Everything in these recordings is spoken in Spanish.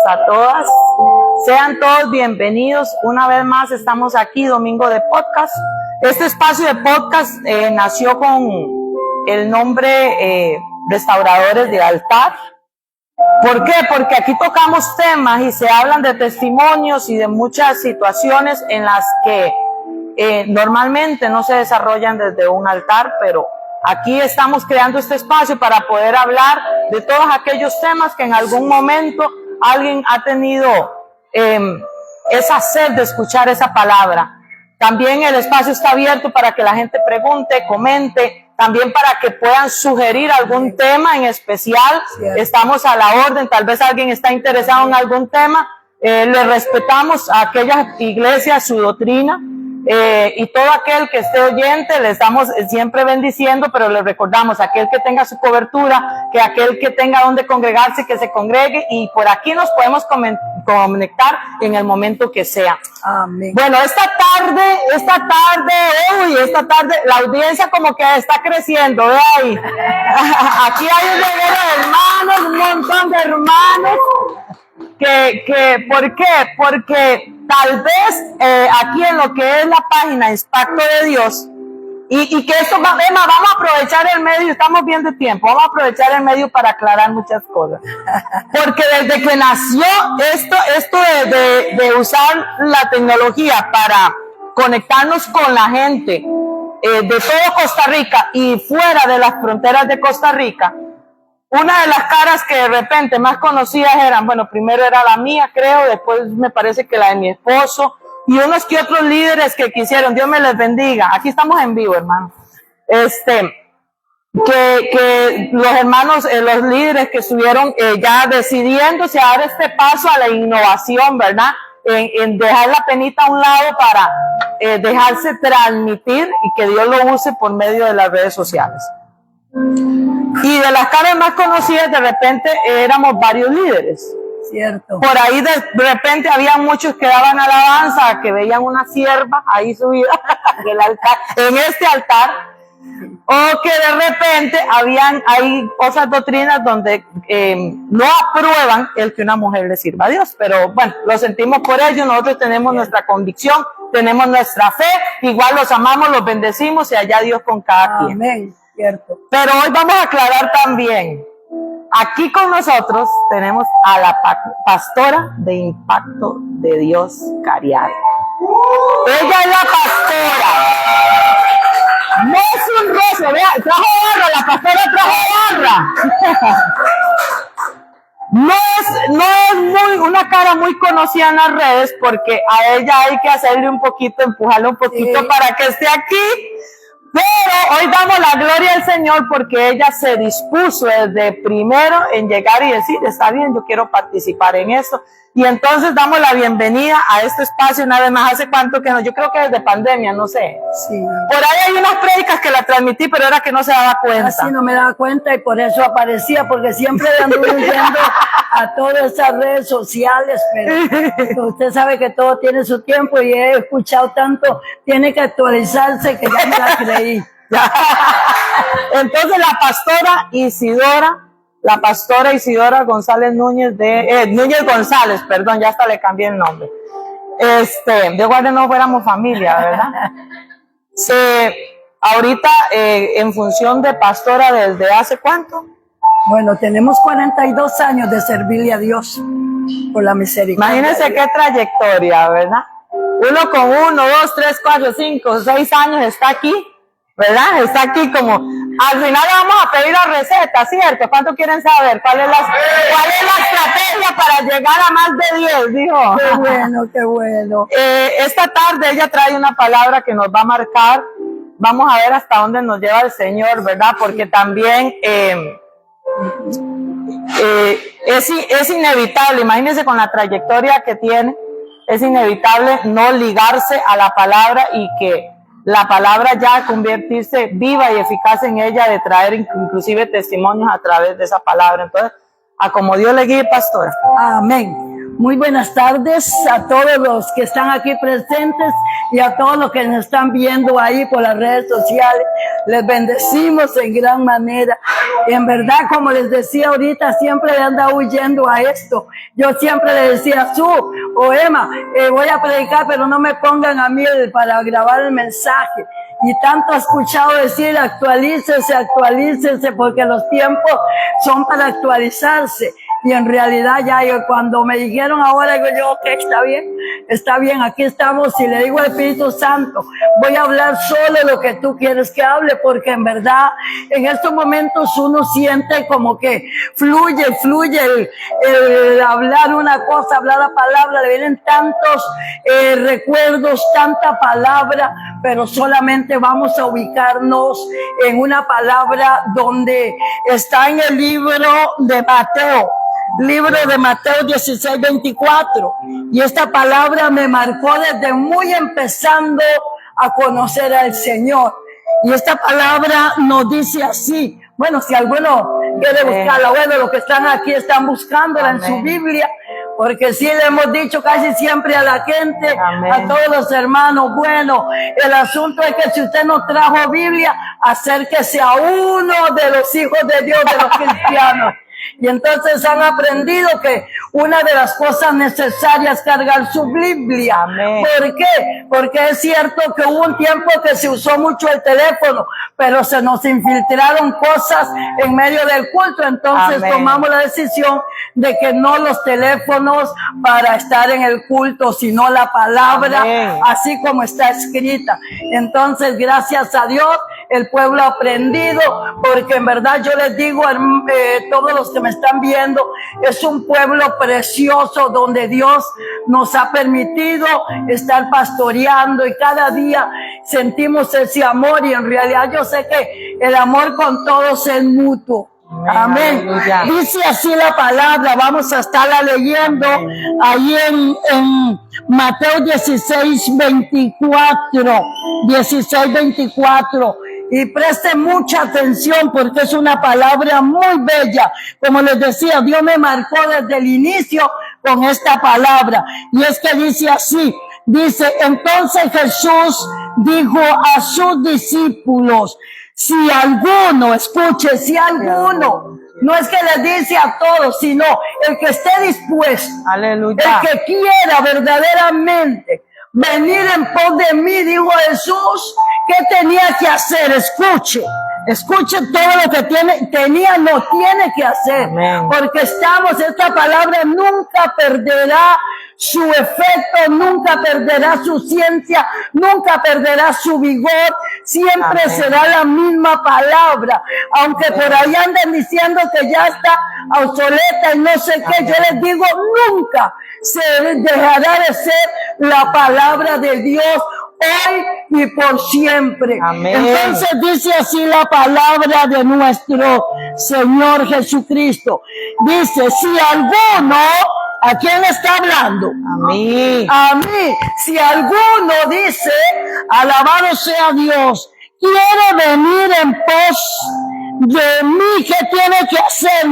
a todas. Sean todos bienvenidos. Una vez más estamos aquí, Domingo de Podcast. Este espacio de podcast nació con el nombre Restauradores de Altar. ¿Por qué? Porque aquí tocamos temas y se hablan de testimonios y de muchas situaciones en las que normalmente no se desarrollan desde un altar, pero aquí estamos creando este espacio para poder hablar de todos aquellos temas que en algún momento alguien ha tenido esa sed de escuchar esa palabra. También el espacio está abierto para que la gente pregunte, comente, también para que puedan sugerir algún tema en especial. Estamos a la orden, tal vez alguien está interesado en algún tema. Le respetamos a aquellas iglesias, su doctrina. Y todo aquel que esté oyente, le estamos siempre bendiciendo, pero le recordamos, aquel que tenga su cobertura, que aquel que tenga donde congregarse, que se congregue, y por aquí nos podemos conectar en el momento que sea. Amén. Bueno, esta tarde, la audiencia como que está creciendo, ¿ve ahí? Aquí hay un reguero de hermanos, un montón de hermanos. ¿Por qué? Porque tal vez aquí en lo que es la página Impacto de Dios, y que esto vamos a aprovechar el medio, estamos bien de tiempo, vamos a aprovechar el medio para aclarar muchas cosas. Porque desde que nació esto de usar la tecnología para conectarnos con la gente de todo Costa Rica y fuera de las fronteras de Costa Rica, una de las caras que de repente más conocidas eran, bueno, primero era la mía, creo, después me parece que la de mi esposo, y unos que otros líderes que quisieron, Dios me les bendiga. Aquí estamos en vivo, hermano. Que los hermanos, los líderes que estuvieron ya decidiéndose a dar este paso a la innovación, ¿verdad? En dejar la penita a un lado para dejarse transmitir y que Dios lo use por medio de las redes sociales. Y de las caras más conocidas, de repente éramos varios líderes. Cierto. Por ahí de repente había muchos que daban alabanza, que veían una sierva ahí subida del altar, en este altar, o que de repente hay otras doctrinas donde no aprueban el que una mujer le sirva a Dios. Pero bueno, lo sentimos por ellos, nosotros tenemos nuestra convicción, tenemos nuestra fe, igual los amamos, los bendecimos y allá Dios con cada quien. Amén. Cierto. Pero hoy vamos a aclarar también, aquí con nosotros tenemos a la pastora de Impacto de Dios, Cariari. Ella es la pastora. No es un roce, vea, trajo barra, la pastora trajo barra. No es una cara muy conocida en las redes, porque a ella hay que hacerle un poquito, empujarle un poquito, sí, para que esté aquí. Pero hoy damos la gloria al Señor porque ella se dispuso desde primero en llegar y decir, está bien, yo quiero participar en esto. Y entonces damos la bienvenida a este espacio una vez más. ¿Hace cuánto que no? Yo creo que desde pandemia, no sé. Sí. Por ahí hay unas prédicas que la transmití, pero era que no se daba cuenta. Así no me daba cuenta y por eso aparecía, porque siempre anduve viendo a todas esas redes sociales, pero usted sabe que todo tiene su tiempo y he escuchado tanto, tiene que actualizarse que ya me la creí. Entonces la pastora Isidora González Núñez Núñez González, perdón, ya hasta le cambié el nombre. De guarde no fuéramos familia, ¿verdad? Ahorita en función de pastora, ¿desde hace cuánto? Bueno, tenemos 42 años de servirle a Dios por la misericordia. Imagínense qué trayectoria, ¿verdad? Uno con 1, 2, 3, 4, 5, 6 años está aquí, ¿verdad? Está aquí como, al final le vamos a pedir la receta, ¿cierto? ¿Cuánto quieren saber? ¿Cuál es la estrategia para llegar a más de 10? Dijo. Qué bueno, qué bueno. Esta tarde ella trae una palabra que nos va a marcar. Vamos a ver hasta dónde nos lleva el Señor, ¿verdad? Porque también es inevitable, imagínense con la trayectoria que tiene, es inevitable no ligarse a la palabra y que la palabra ya convertirse viva y eficaz en ella, de traer inclusive testimonios a través de esa palabra. Entonces, a como Dios le guíe, pastora. Amén. Muy buenas tardes a todos los que están aquí presentes y a todos los que nos están viendo ahí por las redes sociales. Les bendecimos en gran manera. Y en verdad, como les decía ahorita, siempre le anda huyendo a esto. Yo siempre le decía, Su o Emma, voy a predicar, pero no me pongan a mí para grabar el mensaje. Y tanto he escuchado decir, actualícese, actualícese, porque los tiempos son para actualizarse. Y en realidad ya cuando me dijeron ahora, digo yo, ok, está bien, aquí estamos. Y le digo al Espíritu Santo, voy a hablar solo lo que tú quieres que hable, porque en verdad en estos momentos uno siente como que fluye el hablar una cosa, hablar la palabra, le vienen tantos recuerdos, tanta palabra, pero solamente vamos a ubicarnos en una palabra donde está en el libro de Mateo. Libro de Mateo 16:24. Y esta palabra me marcó desde muy empezando a conocer al Señor. Y esta palabra nos dice así. Bueno, si alguno quiere buscarla, bueno, los que están aquí están buscándola en su Biblia, porque sí le hemos dicho casi siempre a la gente, a todos los hermanos, bueno, el asunto es que si usted no trajo Biblia, acérquese a uno de los hijos de Dios, de los cristianos. Y entonces han aprendido que una de las cosas necesarias es cargar su Biblia. Amén. ¿Por qué? Porque es cierto que hubo un tiempo que se usó mucho el teléfono, pero se nos infiltraron cosas en medio del culto. Entonces tomamos la decisión de que no los teléfonos para estar en el culto, sino la palabra, así como está escrita. Entonces, gracias a Dios, el pueblo ha aprendido, porque en verdad yo les digo, todos los que me están viendo, es un pueblo precioso donde Dios nos ha permitido estar pastoreando, y cada día sentimos ese amor, y en realidad yo sé que el amor con todos es mutuo. Amén. Dice así la palabra, vamos a estarla leyendo ahí en Mateo 16:24. Y preste mucha atención, porque es una palabra muy bella. Como les decía, Dios me marcó desde el inicio con esta palabra. Y es que dice así, dice, entonces Jesús dijo a sus discípulos, si alguno, escuche, si alguno, no es que les dice a todos, sino el que esté dispuesto, aleluya, el que quiera verdaderamente venir en pos de mí, dijo Jesús, ¿qué tenía que hacer? Escuche todo lo que no tiene que hacer. Amén. Porque esta palabra nunca perderá su efecto, nunca perderá su ciencia, nunca perderá su vigor, siempre será la misma palabra, aunque por ahí anden diciendo que ya está obsoleta y no sé qué. Yo les digo, nunca se dejará de ser la palabra de Dios hoy y por siempre. Amén. Entonces dice así la palabra de nuestro Señor Jesucristo. Dice, si alguno, ¿a quién está hablando? A mí. A mí. Si alguno dice, alabado sea Dios, quiere venir en pos de mí, ¿qué tiene que hacer?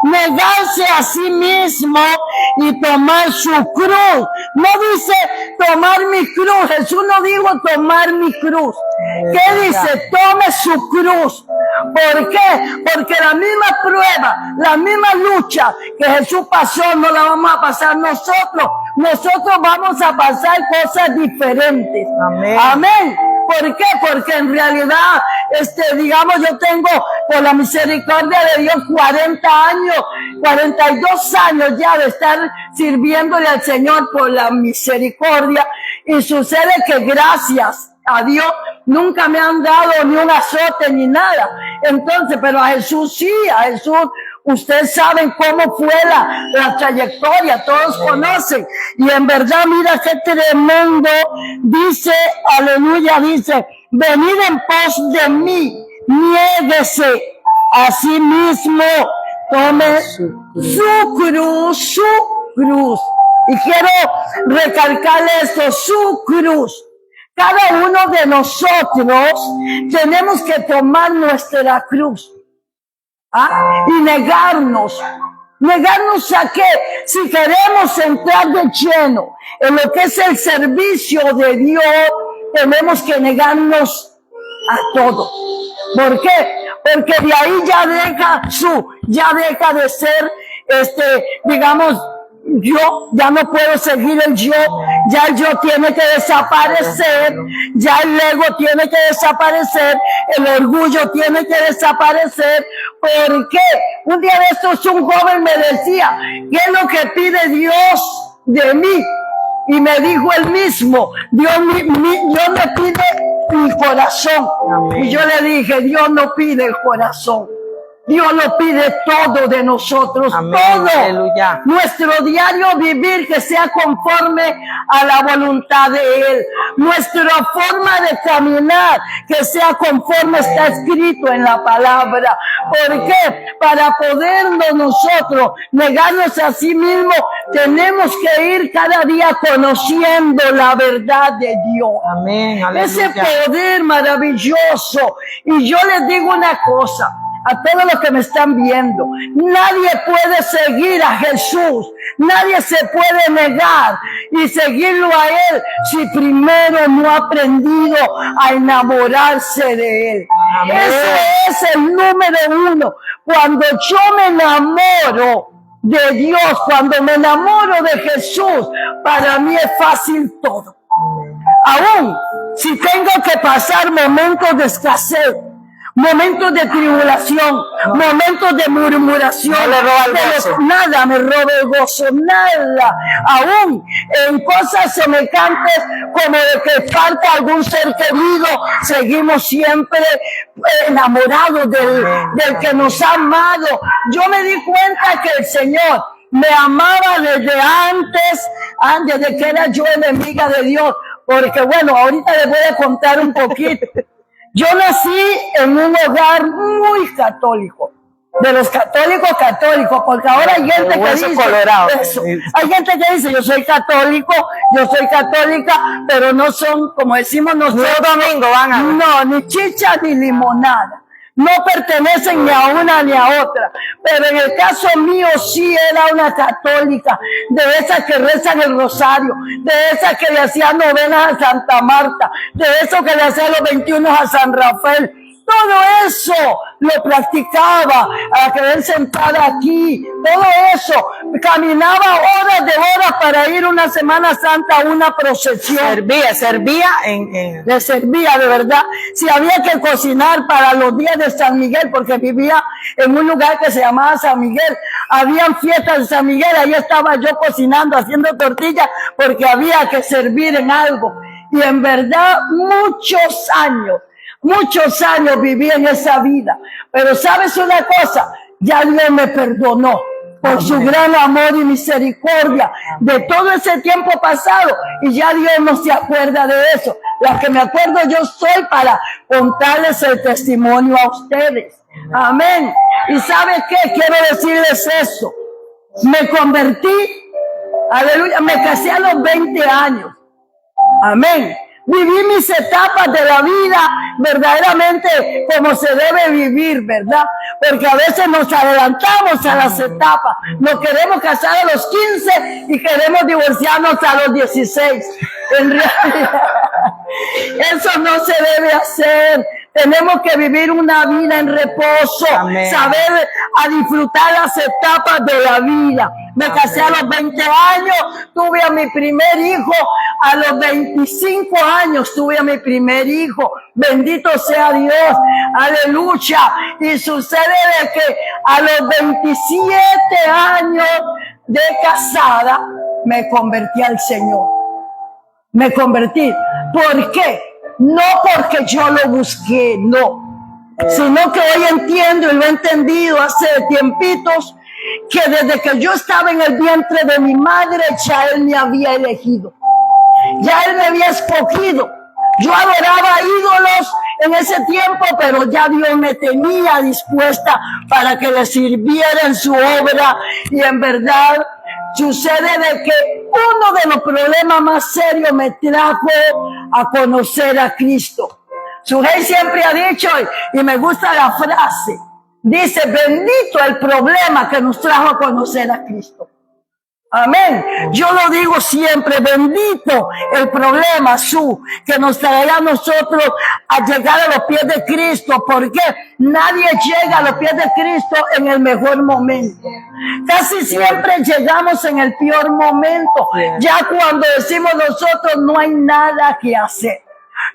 Negarse a sí mismo y tomar su cruz. No dice tomar mi cruz. Jesús no dijo tomar mi cruz. ¿Qué dice? Tome su cruz. ¿Por qué? Porque la misma prueba, la misma lucha que Jesús pasó, no la vamos a pasar nosotros. Nosotros vamos a pasar cosas diferentes. Amén. Amén. ¿Por qué? Porque en realidad, digamos, yo tengo, por la misericordia de Dios, 40 años, 42 años ya de estar sirviéndole al Señor por la misericordia. Y sucede que gracias a Dios nunca me han dado ni un azote ni nada. Entonces, pero a Jesús sí, a Jesús, ustedes saben cómo fue la trayectoria, todos conocen. Y en verdad, mira qué tremendo. Dice, aleluya, dice, venid en pos de mí, niéguese a sí mismo, tome su cruz. Y quiero recalcarle esto, su cruz. Cada uno de nosotros tenemos que tomar nuestra cruz. Y negarnos. ¿Negarnos a qué? Si queremos entrar de lleno en lo que es el servicio de Dios, tenemos que negarnos a todo. ¿Por qué? Porque de ahí ya deja de ser, digamos, yo, ya no puedo seguir el yo, ya el yo tiene que desaparecer, ya el ego tiene que desaparecer, el orgullo tiene que desaparecer. ¿Por qué? Un día de estos un joven me decía, ¿qué es lo que pide Dios de mí? Y me dijo él mismo, Dios me pide mi corazón. Amén. Y yo le dije, Dios no pide el corazón. Dios lo pide todo de nosotros. Amén. Todo. Aleluya. Nuestro diario vivir que sea conforme a la voluntad de Él. Nuestra forma de caminar que sea conforme está escrito en la palabra. ¿Por qué? Para podernos nosotros negarnos a sí mismos, tenemos que ir cada día conociendo la verdad de Dios. Amén. Aleluya. Ese poder maravilloso. Y yo les digo una cosa. A todos los que me están viendo, nadie puede seguir a Jesús, nadie se puede negar y seguirlo a Él si primero no ha aprendido a enamorarse de Él. Amén. Ese es el número uno. Cuando yo me enamoro de Dios, cuando me enamoro de Jesús, para mí es fácil todo. Aún si tengo que pasar momentos de escasez, momentos de tribulación, momentos de murmuración, nada me roba el gozo, nada. Aún en cosas semejantes como de que falta algún ser querido, seguimos siempre enamorados del que nos ha amado. Yo me di cuenta que el Señor me amaba desde desde que era yo enemiga de Dios, porque bueno, ahorita les voy a contar un poquito. Yo nací en un hogar muy católico, de los católicos, porque ahora hay gente que dice eso. Hay gente que dice, yo soy católico, yo soy católica, pero no son, como decimos nosotros, no, ni chicha ni limonada. No pertenecen ni a una ni a otra. Pero en el caso mío sí era una católica, de esas que rezan el rosario, de esas que le hacían novenas a Santa Marta, de esos que le hacían los 21 a San Rafael. Todo eso lo practicaba, a querer sentada aquí, todo eso. Caminaba horas de horas para ir una Semana Santa a una procesión. Servía de verdad. Si había que cocinar para los días de San Miguel, porque vivía en un lugar que se llamaba San Miguel, habían fiestas de San Miguel, ahí estaba yo cocinando, haciendo tortillas, porque había que servir en algo. Y en verdad, muchos años viví en esa vida. Pero ¿sabes una cosa? Ya Dios me perdonó por su gran amor y misericordia de todo ese tiempo pasado. Y ya Dios no se acuerda de eso. La que me acuerdo yo soy para contarles el testimonio a ustedes. Amén. ¿Y sabe qué? Quiero decirles eso. Me convertí, aleluya, me casé a los 20 años. Amén. Viví mis etapas de la vida verdaderamente como se debe vivir, ¿verdad? Porque a veces nos adelantamos a las etapas. Nos queremos casar a los 15 y queremos divorciarnos a los 16. En realidad, eso no se debe hacer. Tenemos que vivir una vida en reposo. Amén. Saber a disfrutar las etapas de la vida. Me casé a los 20 años, tuve a mi primer hijo. A los 25 años tuve a mi primer hijo. Bendito sea Dios. Aleluya. Y sucede de que a los 27 años de casada me convertí al Señor. Me convertí. ¿Por qué? No porque yo lo busqué, no. Sino que hoy entiendo y lo he entendido hace tiempitos que desde que yo estaba en el vientre de mi madre ya Él me había elegido. Ya Él me había escogido. Yo adoraba ídolos en ese tiempo, pero ya Dios me tenía dispuesta para que le sirviera en su obra. Y en verdad sucede de que uno de los problemas más serios me trajo a conocer a Cristo. Su rey siempre ha dicho, y me gusta la frase, Dice, bendito el problema que nos trajo a conocer a Cristo. Amén. Yo lo digo siempre, bendito el problema que nos traerá a nosotros a llegar a los pies de Cristo, porque nadie llega a los pies de Cristo en el mejor momento. Casi siempre llegamos en el peor momento, ya cuando decimos nosotros no hay nada que hacer.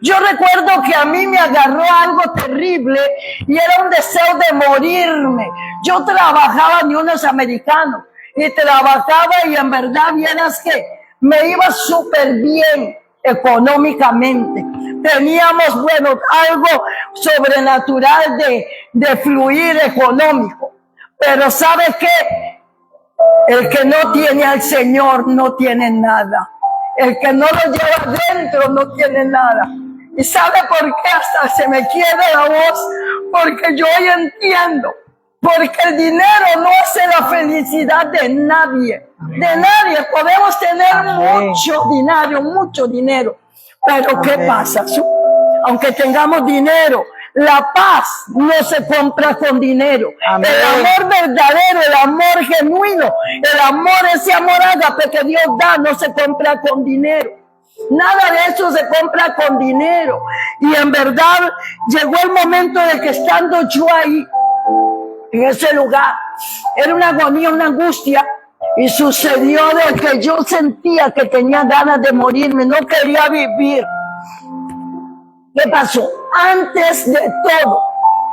Yo recuerdo que a mí me agarró algo terrible y era un deseo de morirme. Yo trabajaba en unos americanos y trabajaba y en verdad vieras que me iba súper bien económicamente. Teníamos, bueno, algo sobrenatural de fluir económico. Pero ¿sabe qué? El que no tiene al Señor no tiene nada. El que no lo lleva dentro no tiene nada. ¿Y sabe por qué hasta se me quiebra la voz? Porque yo hoy entiendo. Porque el dinero no hace la felicidad de nadie. De nadie. Podemos tener mucho dinero. Pero ¿qué pasa? Aunque tengamos dinero, la paz no se compra con dinero. Amén. El amor verdadero, el amor genuino, el amor, ese amor ágape que Dios da, no se compra con dinero. Nada de eso se compra con dinero. Y en verdad llegó el momento de que estando yo ahí, en ese lugar, era una agonía, una angustia, y sucedió de que yo sentía que tenía ganas de morirme, no quería vivir. ¿Qué pasó? Antes de todo,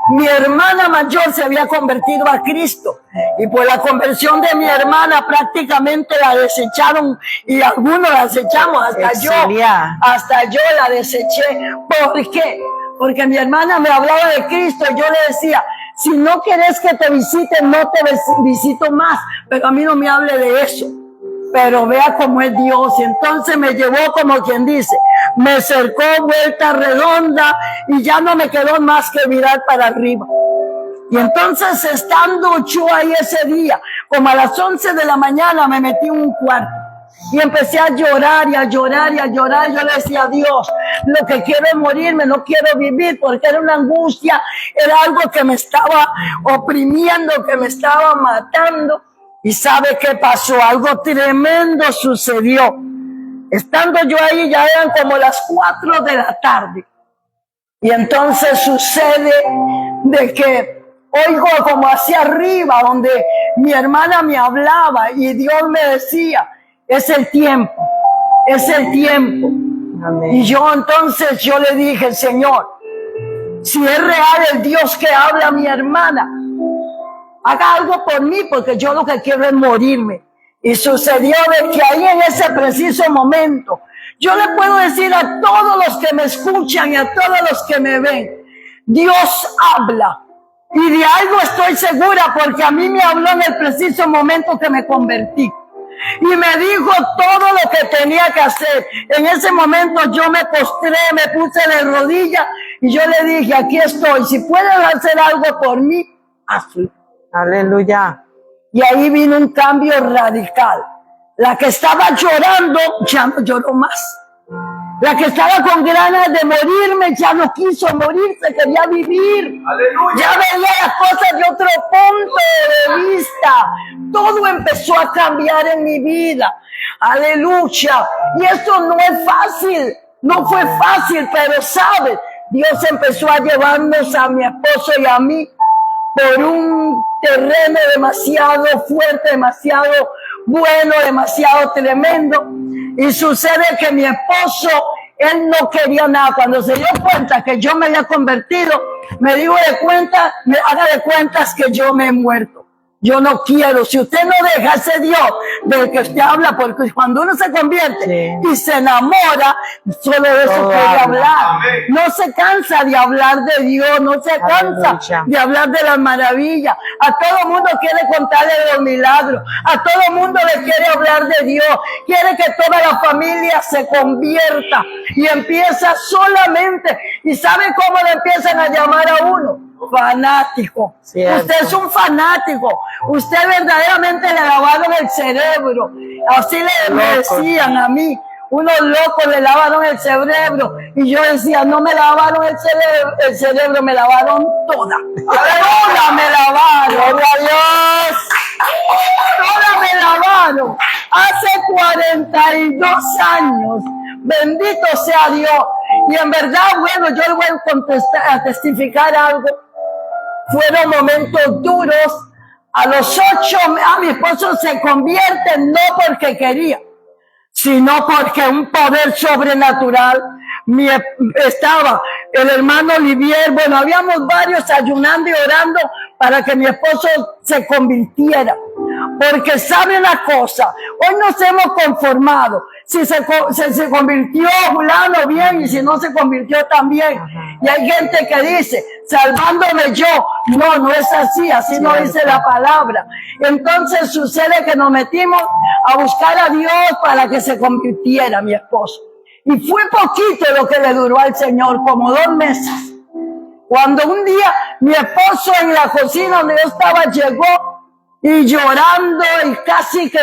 mi hermana mayor se había convertido a Cristo, y por la conversión de mi hermana prácticamente la desecharon, y algunos la desechamos, hasta yo la deseché. ¿Por qué? Porque mi hermana me hablaba de Cristo, y yo le decía, si no querés que te visite, no te visito más, pero a mí no me hable de eso. Pero vea cómo es Dios. Y entonces me llevó, como quien dice, me cercó vuelta redonda y ya no me quedó más que mirar para arriba. Y entonces, estando yo ahí ese día, como a las 11 de la mañana, me metí en un cuarto y empecé a llorar y a llorar y a llorar. Yo le decía a Dios, lo que quiero es morirme, no quiero vivir, porque era una angustia, era algo que me estaba oprimiendo, que me estaba matando. ¿Y sabe qué pasó? Algo tremendo sucedió. Estando yo ahí, ya eran como las 4 de la tarde. Y entonces sucede de que oigo como hacia arriba, donde mi hermana me hablaba y Dios me decía, es el tiempo, es el tiempo. Amén. Y yo entonces yo le dije, Señor, si es real el Dios que habla a mi hermana, haga algo por mí, porque yo lo que quiero es morirme. Y sucedió de que ahí en ese preciso momento, yo le puedo decir a todos los que me escuchan y a todos los que me ven, Dios habla. Y de algo estoy segura, porque a mí me habló en el preciso momento que me convertí. Y me dijo todo lo que tenía que hacer. En ese momento yo me postré, me puse de rodillas y yo le dije, aquí estoy. Si puedes hacer algo por mí, hazlo. Aleluya. Y ahí vino un cambio radical. La que estaba llorando ya no lloró más. La que estaba con ganas de morirme ya no quiso morirse, quería vivir. Aleluya. Ya veía las cosas de otro punto de vista. Todo empezó a cambiar en mi vida. Aleluya. Y esto no es fácil. No fue fácil, pero ¿sabes? Dios empezó a llevarnos a mi esposo y a mí por un terreno demasiado fuerte, demasiado bueno, demasiado tremendo. Y sucede que mi esposo, él no quería nada. Cuando se dio cuenta que yo me había convertido, me dijo haga de cuentas que yo me he muerto. Yo no quiero. Si usted no deja ese Dios del que usted habla, porque cuando uno se convierte y se enamora, solo de eso quiere hablar. No se cansa de hablar de Dios, no se cansa de hablar de las maravillas. A todo mundo quiere contarle los milagros, a todo mundo le quiere hablar de Dios, quiere que toda la familia se convierta y empieza solamente. ¿Y sabe cómo le empiezan a llamar a uno? Fanático. Cierto. Usted es un fanático. Usted verdaderamente le lavaron el cerebro. Así me decían a mí. unos locos le lavaron el cerebro. Y yo decía, no me lavaron el cerebro, me lavaron toda. Toda me lavaron. ¡Gloria a Dios! Toda me lavaron. Hace 42 años. Bendito sea Dios. Y en verdad, bueno, yo le voy a testificar algo. Fueron momentos duros. A los 8, mi esposo se convierte no porque quería, sino porque un poder sobrenatural estaba el hermano Olivier, bueno, habíamos varios ayunando y orando para que mi esposo se convirtiera. Porque sabe una cosa, hoy nos hemos conformado. Si se convirtió fulano bien y si no se convirtió también. Y hay gente que dice, salvándome yo. No, no es así, así no dice la palabra. Entonces sucede que nos metimos a buscar a Dios para que se convirtiera mi esposo. Y fue poquito lo que le duró al Señor, como 2 meses. Cuando un día mi esposo en la cocina donde yo estaba llegó y llorando y casi que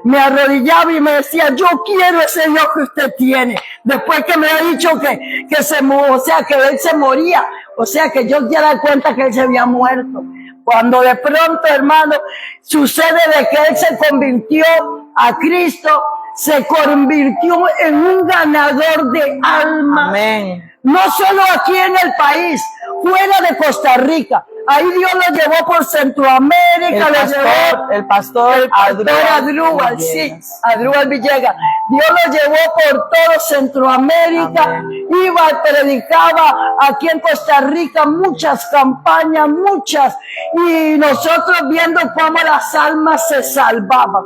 me arrodillaba y me decía, yo quiero ese Dios que usted tiene. Después que me ha dicho que él se moría. O sea que yo ya da cuenta que él se había muerto. Cuando de pronto, hermano, sucede de que él se convirtió a Cristo, se convirtió en un ganador de almas. Amén. No solo aquí en el país, fuera de Costa Rica. Ahí Dios lo llevó por Centroamérica, el pastor Adrúbal, sí, Adrúbal Villegas. Dios lo llevó por todo Centroamérica. Amén. Iba y predicaba aquí en Costa Rica muchas campañas, muchas. Y nosotros viendo cómo las almas se salvaban.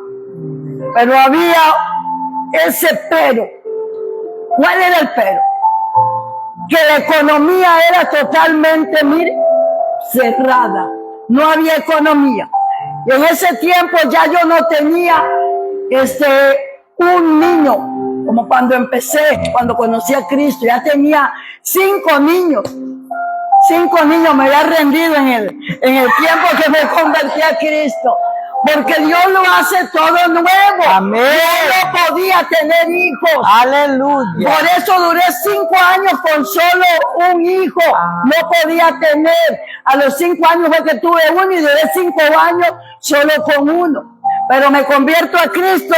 Pero había ese pero. ¿Cuál era el pero? Que la economía era totalmente, mire, cerrada, no había economía. Y en ese tiempo ya yo no tenía un niño, como cuando empecé, cuando conocí a Cristo, ya tenía 5 niños. 5 niños me había rendido en el tiempo que me convertí a Cristo. Porque Dios lo hace todo nuevo. Amén. Yo no podía tener hijos. Aleluya. Por eso duré 5 años con solo un hijo. No podía tener. A los 5 años fue que tuve uno y duré 5 años solo con uno. Pero me convierto a Cristo.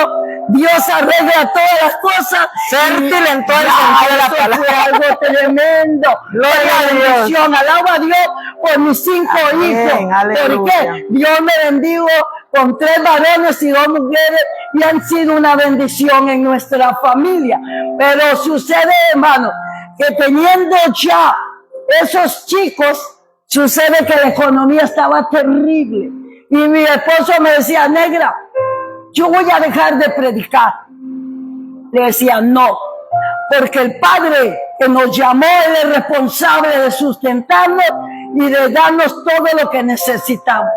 Dios arregla todas las cosas. Fértil en todo el sentido de la palabra. Fue algo tremendo. Gloria a Dios. Alaba a Dios por mis 5 hijos. Aleluya. ¿Por qué? Dios me bendijo con 3 varones y 2 mujeres y han sido una bendición en nuestra familia. Pero sucede, hermano, que teniendo ya esos chicos, sucede que la economía estaba terrible. Y mi esposo me decía, negra, yo voy a dejar de predicar. Le decía, no, porque el Padre que nos llamó, Él es responsable de sustentarnos y de darnos todo lo que necesitamos.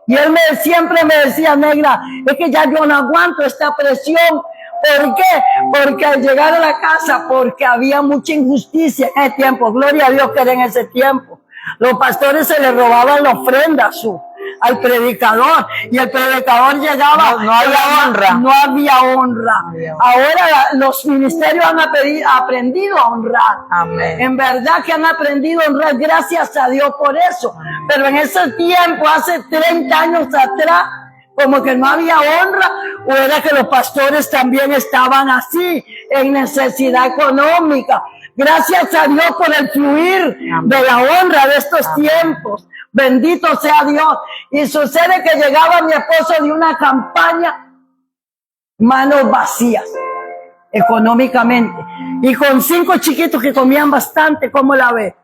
Y él siempre me decía, negra, es que ya yo no aguanto esta presión. ¿Por qué? Porque al llegar a la casa, porque había mucha injusticia en ese tiempo. Gloria a Dios que era en ese tiempo. Los pastores se les robaban la ofrenda al predicador. Y el predicador llegaba. No había honra. No había honra. Ahora los ministerios han aprendido a honrar. Amén. En verdad que han aprendido a honrar. Gracias a Dios por eso. Pero en ese tiempo, hace 30 años atrás, como que no había honra, o era que los pastores también estaban así, en necesidad económica. Gracias a Dios por el fluir de la honra de estos tiempos. Bendito sea Dios. Y sucede que llegaba mi esposo de una campaña, manos vacías, económicamente. Y con 5 chiquitos que comían bastante, ¿cómo la ve?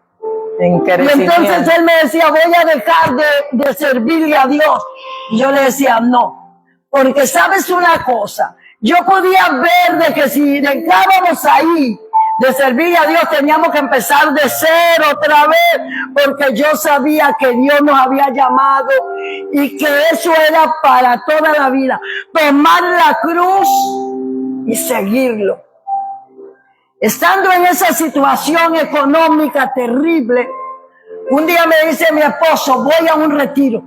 Y entonces él me decía, voy a dejar de servirle a Dios. Y yo le decía, no. Porque sabes una cosa, yo podía ver de que si dejábamos ahí de servir a Dios, teníamos que empezar de cero otra vez, porque yo sabía que Dios nos había llamado y que eso era para toda la vida. Tomar la cruz y seguirlo. Estando en esa situación económica terrible, un día me dice mi esposo, voy a un retiro.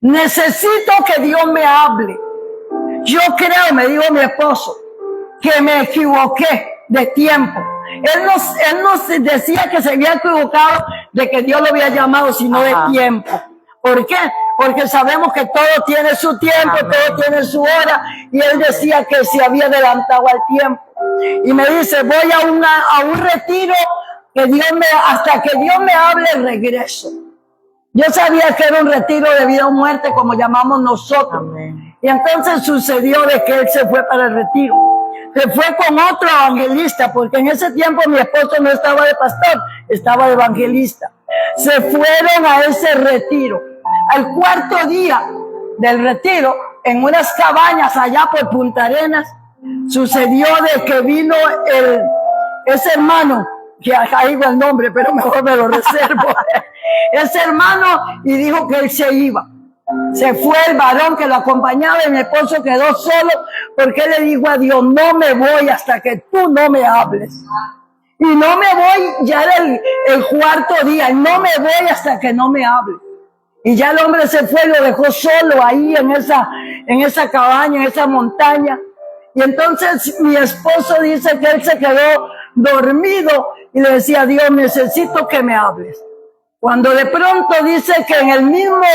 Necesito que Dios me hable. Yo creo, me dijo mi esposo, que me equivoqué de tiempo. Él nos decía que se había equivocado de que Dios lo había llamado, sino de tiempo. ¿Por qué? Porque sabemos que todo tiene su tiempo, todo tiene su hora, y él decía que se había adelantado al tiempo. Y me dice, voy a un retiro que hasta que Dios me hable, regreso. Yo sabía que era un retiro de vida o muerte, como llamamos nosotros. Amén. Y entonces sucedió de que él se fue para el retiro. Se fue con otro evangelista, porque en ese tiempo mi esposo no estaba de pastor, estaba de evangelista. Se fueron a ese retiro. Al cuarto día del retiro, en unas cabañas allá por Punta Arenas, sucedió de que vino ese hermano, que acá digo el nombre, pero mejor me lo reservo, ese hermano, y dijo que él se iba. Se fue el varón que lo acompañaba y mi esposo quedó solo porque él le dijo a Dios, no me voy hasta que tú no me hables. Y no me voy, ya era el cuarto día, no me voy hasta que no me hable. Y ya el hombre se fue y lo dejó solo ahí en esa cabaña, en esa montaña. Y entonces mi esposo dice que él se quedó dormido y le decía, Dios, necesito que me hables. Cuando de pronto dice que en el mismo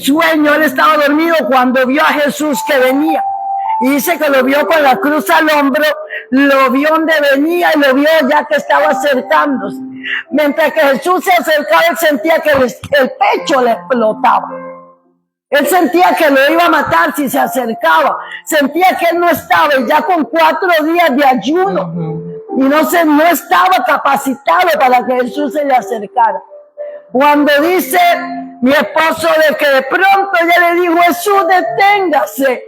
sueño él estaba dormido cuando vio a Jesús que venía. Y dice que lo vio con la cruz al hombro, lo vio donde venía y lo vio ya que estaba acercándose. Mientras que Jesús se acercaba, él sentía que el pecho le explotaba. Él sentía que lo iba a matar si se acercaba. Sentía que él no estaba, y ya con 4 días de ayuno. Y no estaba capacitado para que Jesús se le acercara. Cuando dice mi esposo de que de pronto ella le dijo, Jesús, deténgase,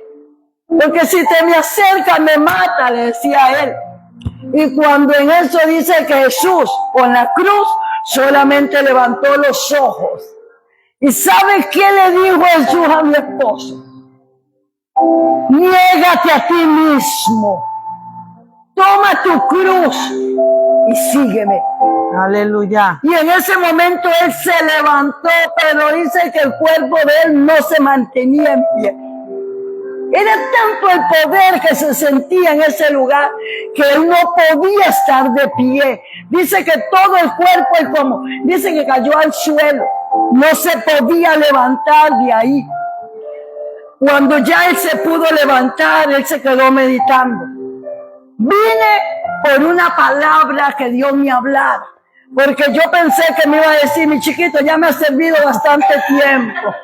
porque si te me acercas me mata, le decía él. Y cuando en eso dice que Jesús con la cruz solamente levantó los ojos. ¿Y sabes qué le dijo Jesús a mi esposo? Niégate a ti mismo, toma tu cruz y sígueme. Aleluya. Y en ese momento él se levantó, pero dice que el cuerpo de él no se mantenía en pie. Era tanto el poder que se sentía en ese lugar que él no podía estar de pie. Dice que todo el cuerpo, dice que cayó al suelo. No se podía levantar de ahí. Cuando ya él se pudo levantar, él se quedó meditando. Vine por una palabra que Dios me hablara, porque yo pensé que me iba a decir, mi chiquito, ya me ha servido bastante tiempo.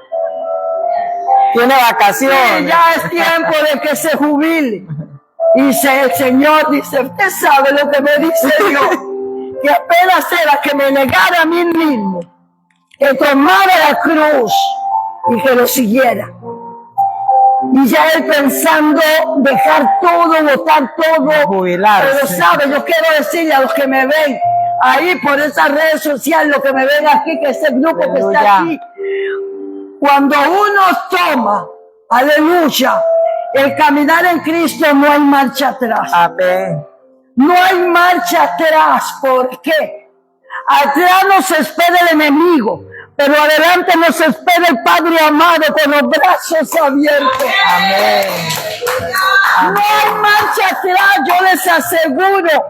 Tiene vacaciones. Sí, ya es tiempo de que se jubile. Y el Señor dice, usted sabe lo que me dice Dios, que apenas era que me negara a mí mismo, que tomara la cruz y que lo siguiera. Y ya él pensando dejar todo, botar todo, jubilarse. Pero sabe, yo quiero decirle a los que me ven ahí por esas redes sociales, los que me ven aquí, que ese grupo que está aquí, cuando uno toma, aleluya, el caminar en Cristo, no hay marcha atrás. Amén. No hay marcha atrás. ¿Por qué? Atrás nos espera el enemigo, pero adelante nos espera el Padre amado con los brazos abiertos. Amén. No hay marcha atrás, yo les aseguro.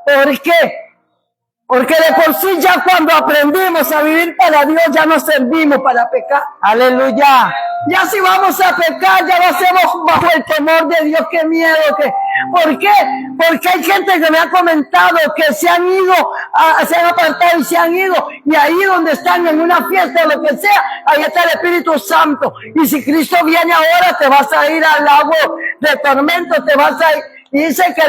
¿Por qué? Porque de por sí ya cuando aprendimos a vivir para Dios, ya no servimos para pecar. Aleluya. Ya si vamos a pecar, ya lo hacemos bajo el temor de Dios. ¡Qué miedo! ¿Por qué? Porque hay gente que me ha comentado que se han ido, se han apartado y se han ido. Y ahí donde están en una fiesta o lo que sea, ahí está el Espíritu Santo. Y si Cristo viene ahora, te vas a ir al lago de tormento, te vas a ir. Y dice que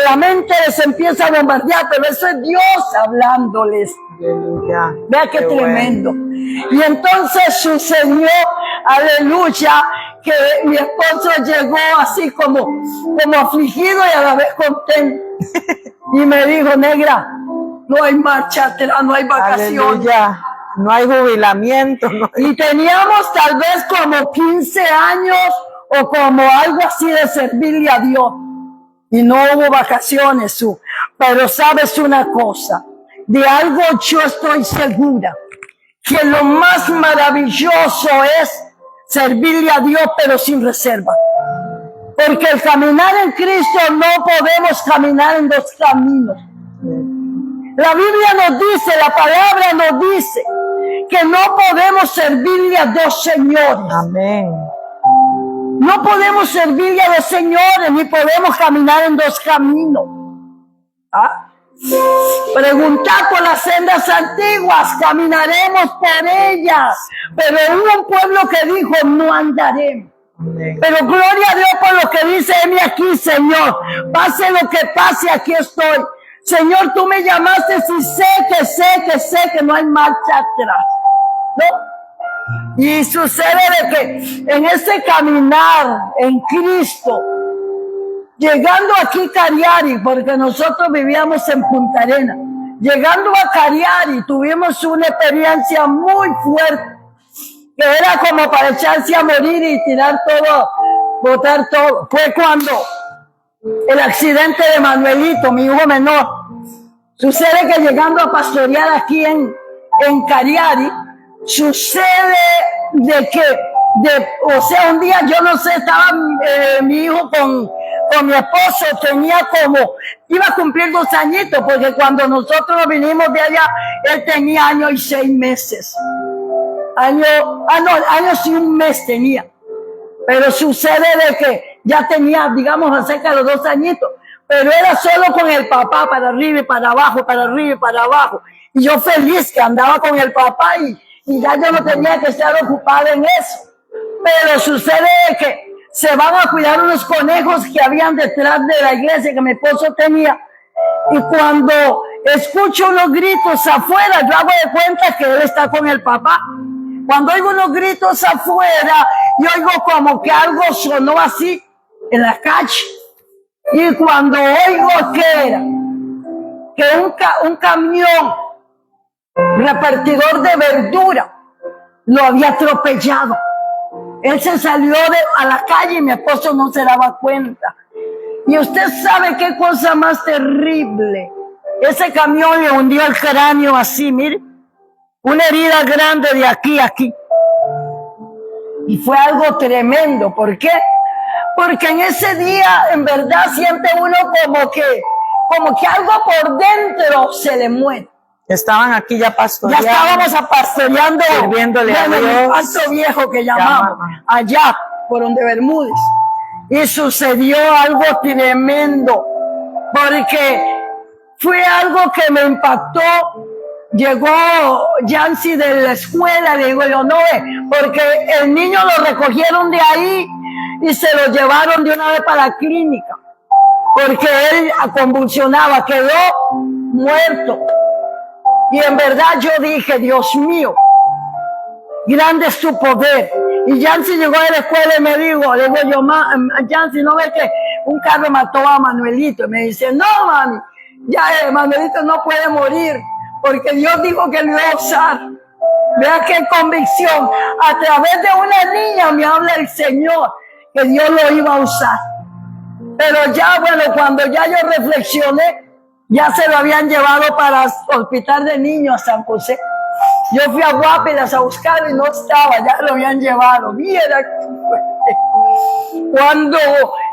la mente les empieza a bombardear, pero eso es Dios hablándoles. Aleluya. Vea qué tremendo. Bueno. Y entonces sucedió, aleluya, que mi esposo llegó así como afligido y a la vez contento. Y me dijo, negra, no hay marcha atrás, no hay vacaciones. Aleluya. No hay jubilamiento. No hay... Y teníamos tal vez como 15 años o como algo así de servirle a Dios. Y no hubo vacaciones, pero sabes una cosa, de algo yo estoy segura, que lo más maravilloso es servirle a Dios, pero sin reserva. Porque el caminar en Cristo no podemos caminar en dos caminos. La Biblia nos dice, la palabra nos dice que no podemos servirle a dos señores. Amén. No podemos servirle a dos señores, ni podemos caminar en dos caminos. ¿Ah? Preguntad por las sendas antiguas, caminaremos por ellas. Pero hubo un pueblo que dijo, no andaremos. Amén. Pero gloria a Dios por lo que dice, heme aquí, Señor. Pase lo que pase, aquí estoy. Señor, tú me llamaste y sé que no hay marcha atrás. ¿No? Y sucede de que en ese caminar en Cristo, llegando aquí a Cariari, porque nosotros vivíamos en Punta Arenas, llegando a Cariari tuvimos una experiencia muy fuerte, que era como para echarse a morir y tirar todo, botar todo. Fue cuando el accidente de Manuelito, mi hijo menor. Sucede que llegando a pastorear aquí en Cariari, sucede de que, o sea, un día yo no sé, estaba mi hijo con mi esposo, iba a cumplir 2 añitos, porque cuando nosotros vinimos de allá, él tenía 1 año y 6 meses. Años y 1 mes tenía. Pero sucede de que ya tenía, digamos, acerca de los 2 añitos, pero era solo con el papá, para arriba y para abajo, para arriba y para abajo. Y yo feliz que andaba con el papá y ya yo no tenía que estar ocupada en eso. Pero sucede de que se van a cuidar unos conejos que habían detrás de la iglesia que mi esposo tenía. Y cuando escucho unos gritos afuera, yo hago de cuenta que él está con el papá. Cuando oigo unos gritos afuera, yo oigo como que algo sonó así en la calle. Y cuando oigo que era que un camión repartidor de verdura lo había atropellado. Él se salió a la calle y mi esposo no se daba cuenta. Y usted sabe qué cosa más terrible. Ese camión le hundió el cráneo así, mire. Una herida grande de aquí a aquí. Y fue algo tremendo. ¿Por qué? Porque en ese día, en verdad, siente uno como que algo por dentro se le muere. Estaban aquí ya pastoreando. Ya estábamos pastoreando, sirviéndole a Dios. el Alto Viejo que llamamos, allá, por donde Bermúdez. Y sucedió algo tremendo, porque fue algo que me impactó. Llegó Yancy de la escuela, le digo yo, no, porque el niño lo recogieron de ahí y se lo llevaron de una vez para la clínica, porque él convulsionaba, quedó muerto. Y en verdad yo dije, Dios mío, grande es tu poder. Y Yancy llegó de la escuela y me dijo, le digo yo, Yancy, ¿no ves que un carro mató a Manuelito? Y me dice, no, mami, ya Manuelito no puede morir, porque Dios dijo que lo iba a usar. Vea qué convicción. A través de una niña me habla el Señor que Dios lo iba a usar. Pero ya, bueno, cuando ya yo reflexioné, ya se lo habían llevado para el hospital de niños a San José. Yo fui a Guapiras a buscarlo y no estaba, ya lo habían llevado. Mira qué fuerte. Cuando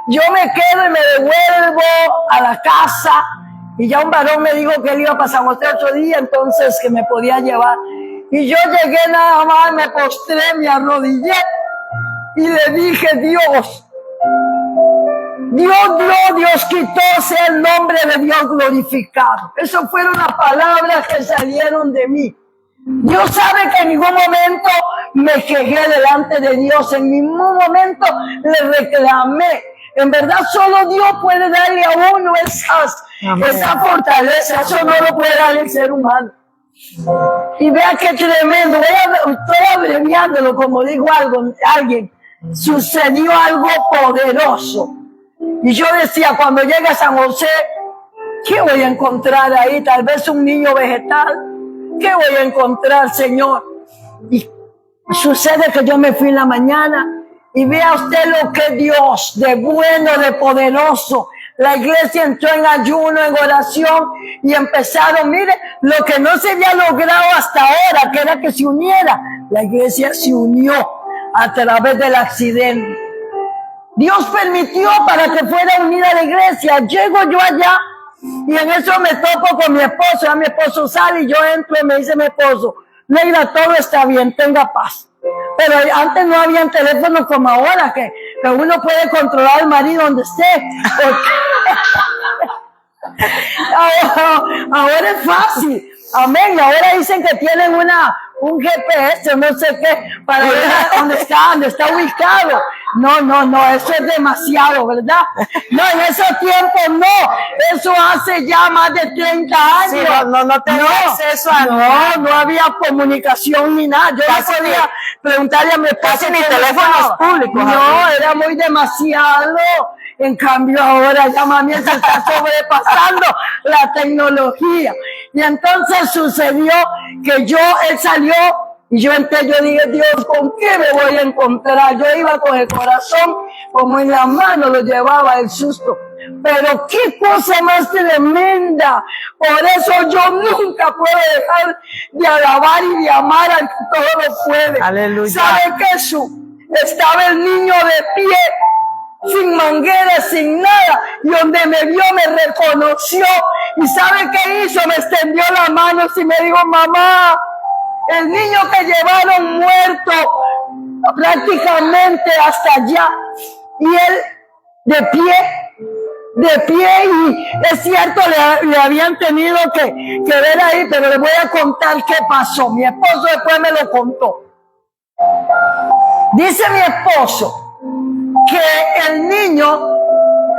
yo me quedo y me devuelvo a la casa, y ya un varón me dijo que él iba para San José 8 días, entonces que me podía llevar. Y yo llegué nada más, me postré, me arrodillé y le dije, Dios dio, Dios quitó, sea el nombre de Dios glorificado. Esas fueron las palabras que salieron de mí. Dios sabe que en ningún momento me quejé delante de Dios, en ningún momento le reclamé. En verdad solo Dios puede darle a uno esa fortaleza, eso no lo puede dar el ser humano. Y vea qué tremendo, estoy abreviándolo como dijo alguien, sucedió algo poderoso. Y yo decía, cuando llegue a San José, ¿qué voy a encontrar ahí? Tal vez un niño vegetal. ¿Qué voy a encontrar, Señor? Y sucede que yo me fui en la mañana y vea usted lo que Dios, de bueno, de poderoso. La iglesia entró en ayuno, en oración y empezaron, mire, lo que no se había logrado hasta ahora, que era que se uniera. La iglesia se unió a través del accidente. Dios permitió para que fuera unida a la iglesia. Llego yo allá y en eso me topo con mi esposo. Ya mi esposo sale y yo entro y me dice mi esposo, Neida, todo está bien, tenga paz. Pero antes no había teléfono como ahora, que uno puede controlar al marido donde esté. Ahora es fácil. Amén. Y ahora dicen que tienen un GPS, no sé qué, para ver dónde está ubicado. No, eso es demasiado, ¿verdad? No, en ese tiempo no. Eso hace ya más de 30 años. Sí, no tenía acceso a no había comunicación ni nada. Yo no podía preguntarle a mi esposa. Casi ni teléfonos públicos. No, era muy demasiado. En cambio ahora ya mami se está sobrepasando la tecnología. Y entonces sucedió que él salió y yo entré, yo dije, Dios, ¿con qué me voy a encontrar? Yo iba con el corazón como en la mano, lo llevaba el susto. Pero qué cosa más tremenda. Por eso yo nunca puedo dejar de alabar y de amar al que todo lo puede. Aleluya. ¿Sabe qué? Estaba el niño de pie, sin manguera, sin nada, y donde me vio me reconoció, y ¿sabe qué hizo? Me extendió la mano y me dijo, mamá, el niño que llevaron muerto prácticamente hasta allá, y él de pie, y es cierto, le habían tenido que ver ahí, pero le voy a contar qué pasó. Mi esposo después me lo contó. Dice mi esposo que el niño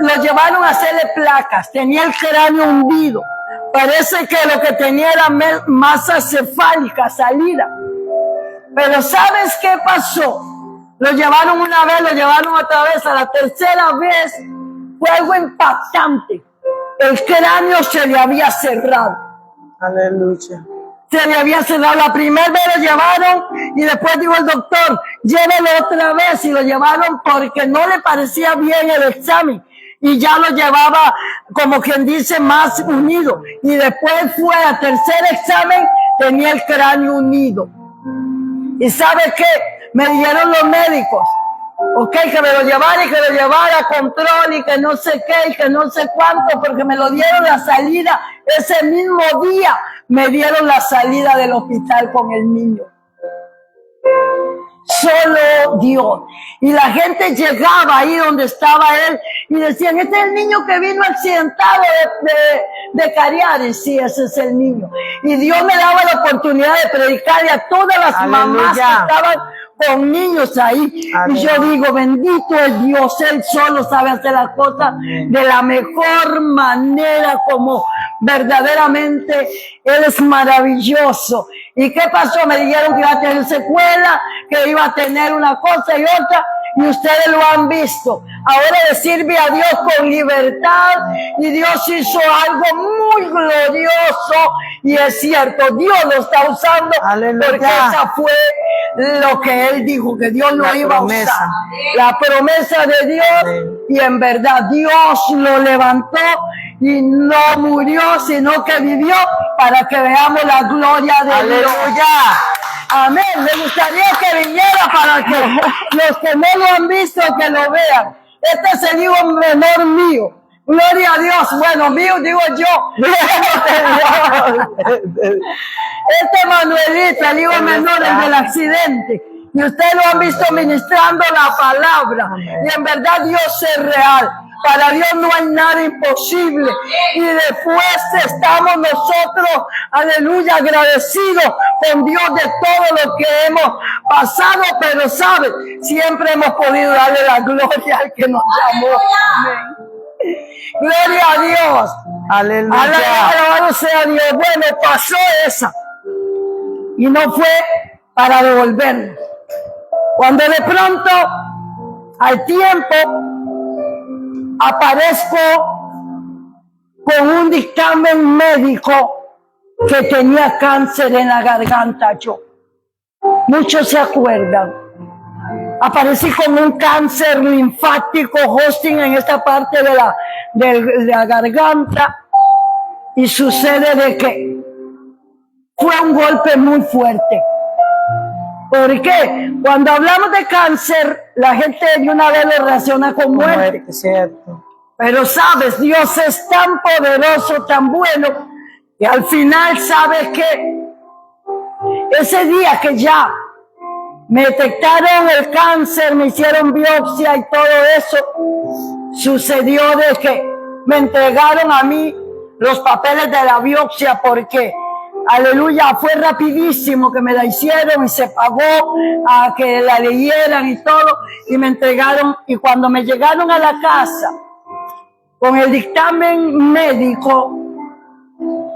lo llevaron a hacerle placas, tenía el cráneo hundido, parece que lo que tenía era masa cefálica salida. Pero ¿sabes qué pasó? Lo llevaron una vez, lo llevaron otra vez, a la tercera vez fue algo impactante. El cráneo se le había cerrado. Aleluya. Se le había cerrado. La primera vez lo llevaron y después dijo el doctor, llévelo otra vez, y lo llevaron porque no le parecía bien el examen y ya lo llevaba, como quien dice, más unido. Y después fue al tercer examen, tenía el cráneo unido. ¿Y sabe qué? Me dijeron los médicos, que me lo llevara y que lo llevara a control y que no sé qué y que no sé cuánto, porque me lo dieron la salida ese mismo día. Me dieron la salida del hospital con el niño. Solo Dios. Y la gente llegaba ahí donde estaba él y decían, este es el niño que vino accidentado de Cariares. Sí, ese es el niño. Y Dios me daba la oportunidad de predicarle a todas las mamás que estaban con niños ahí. Aleluya. Y yo digo, bendito es Dios, Él solo sabe hacer las cosas de la mejor manera, como verdaderamente Él es maravilloso. ¿Y qué pasó? Me dijeron que iba a tener secuela, que iba a tener una cosa y otra, y ustedes lo han visto. Ahora le sirve a Dios con libertad, y Dios hizo algo muy glorioso, y es cierto, Dios lo está usando. Aleluya. Porque esa fue lo que Él dijo, que Dios lo iba a usar. La promesa de Dios, y en verdad Dios lo levantó y no murió, sino que vivió para que veamos la gloria de Dios. Amén. Me gustaría que viniera para que los que no lo han visto, que lo vean. Este es el hijo menor mío. Gloria a Dios. Bueno, mío digo yo. Este Manuelito, el hijo menor, el del accidente. Y ustedes lo han visto ministrando la palabra. Y en verdad Dios es real. Para Dios no hay nada imposible. Y después estamos nosotros, aleluya, agradecidos con Dios de todo lo que hemos pasado. Pero ¿sabe? Siempre hemos podido darle la gloria al que nos llamó. Amén. Gloria a Dios. Aleluya. Alabado sea Dios. Bueno, pasó esa. Y no fue para devolvernos. Cuando de pronto, al tiempo, aparezco con un dictamen médico que tenía cáncer en la garganta yo. Muchos se acuerdan. Aparecí con un cáncer linfático, Hodgkin, en esta parte de la garganta. Y sucede de que fue un golpe muy fuerte. ¿Por qué? Cuando hablamos de cáncer, la gente de una vez lo relaciona con muerte. Cierto. Pero sabes, Dios es tan poderoso, tan bueno, que al final sabes que ese día que ya me detectaron el cáncer, me hicieron biopsia y todo eso, sucedió de que me entregaron a mí los papeles de la biopsia porque, aleluya, fue rapidísimo que me la hicieron y se pagó a que la leyeran y todo, y me entregaron, y cuando me llegaron a la casa con el dictamen médico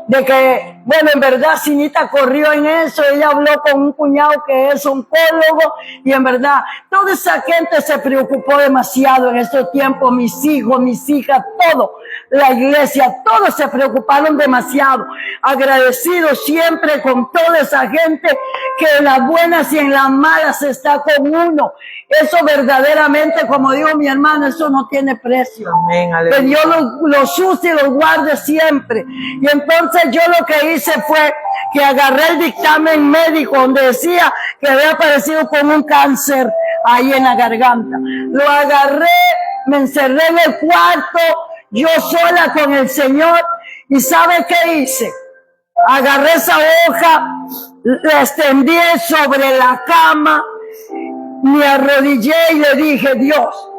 de que, bueno, en verdad Cinita corrió en eso, ella habló con un cuñado que es oncólogo, y en verdad toda esa gente se preocupó demasiado en estos tiempos, mis hijos, mis hijas, todo, la iglesia, todos se preocuparon demasiado, agradecidos siempre con toda esa gente que en las buenas y en las malas está con uno. Eso verdaderamente, como dijo mi hermano, eso no tiene precio. Amén, Que Dios los use y los guarde siempre. Y entonces yo lo que hice fue que agarré el dictamen médico donde decía que había aparecido con un cáncer ahí en la garganta. Lo agarré, me encerré en el cuarto, yo sola con el Señor, y ¿sabe qué hice? Agarré esa hoja, la extendí sobre la cama, me arrodillé y le dije: Dios,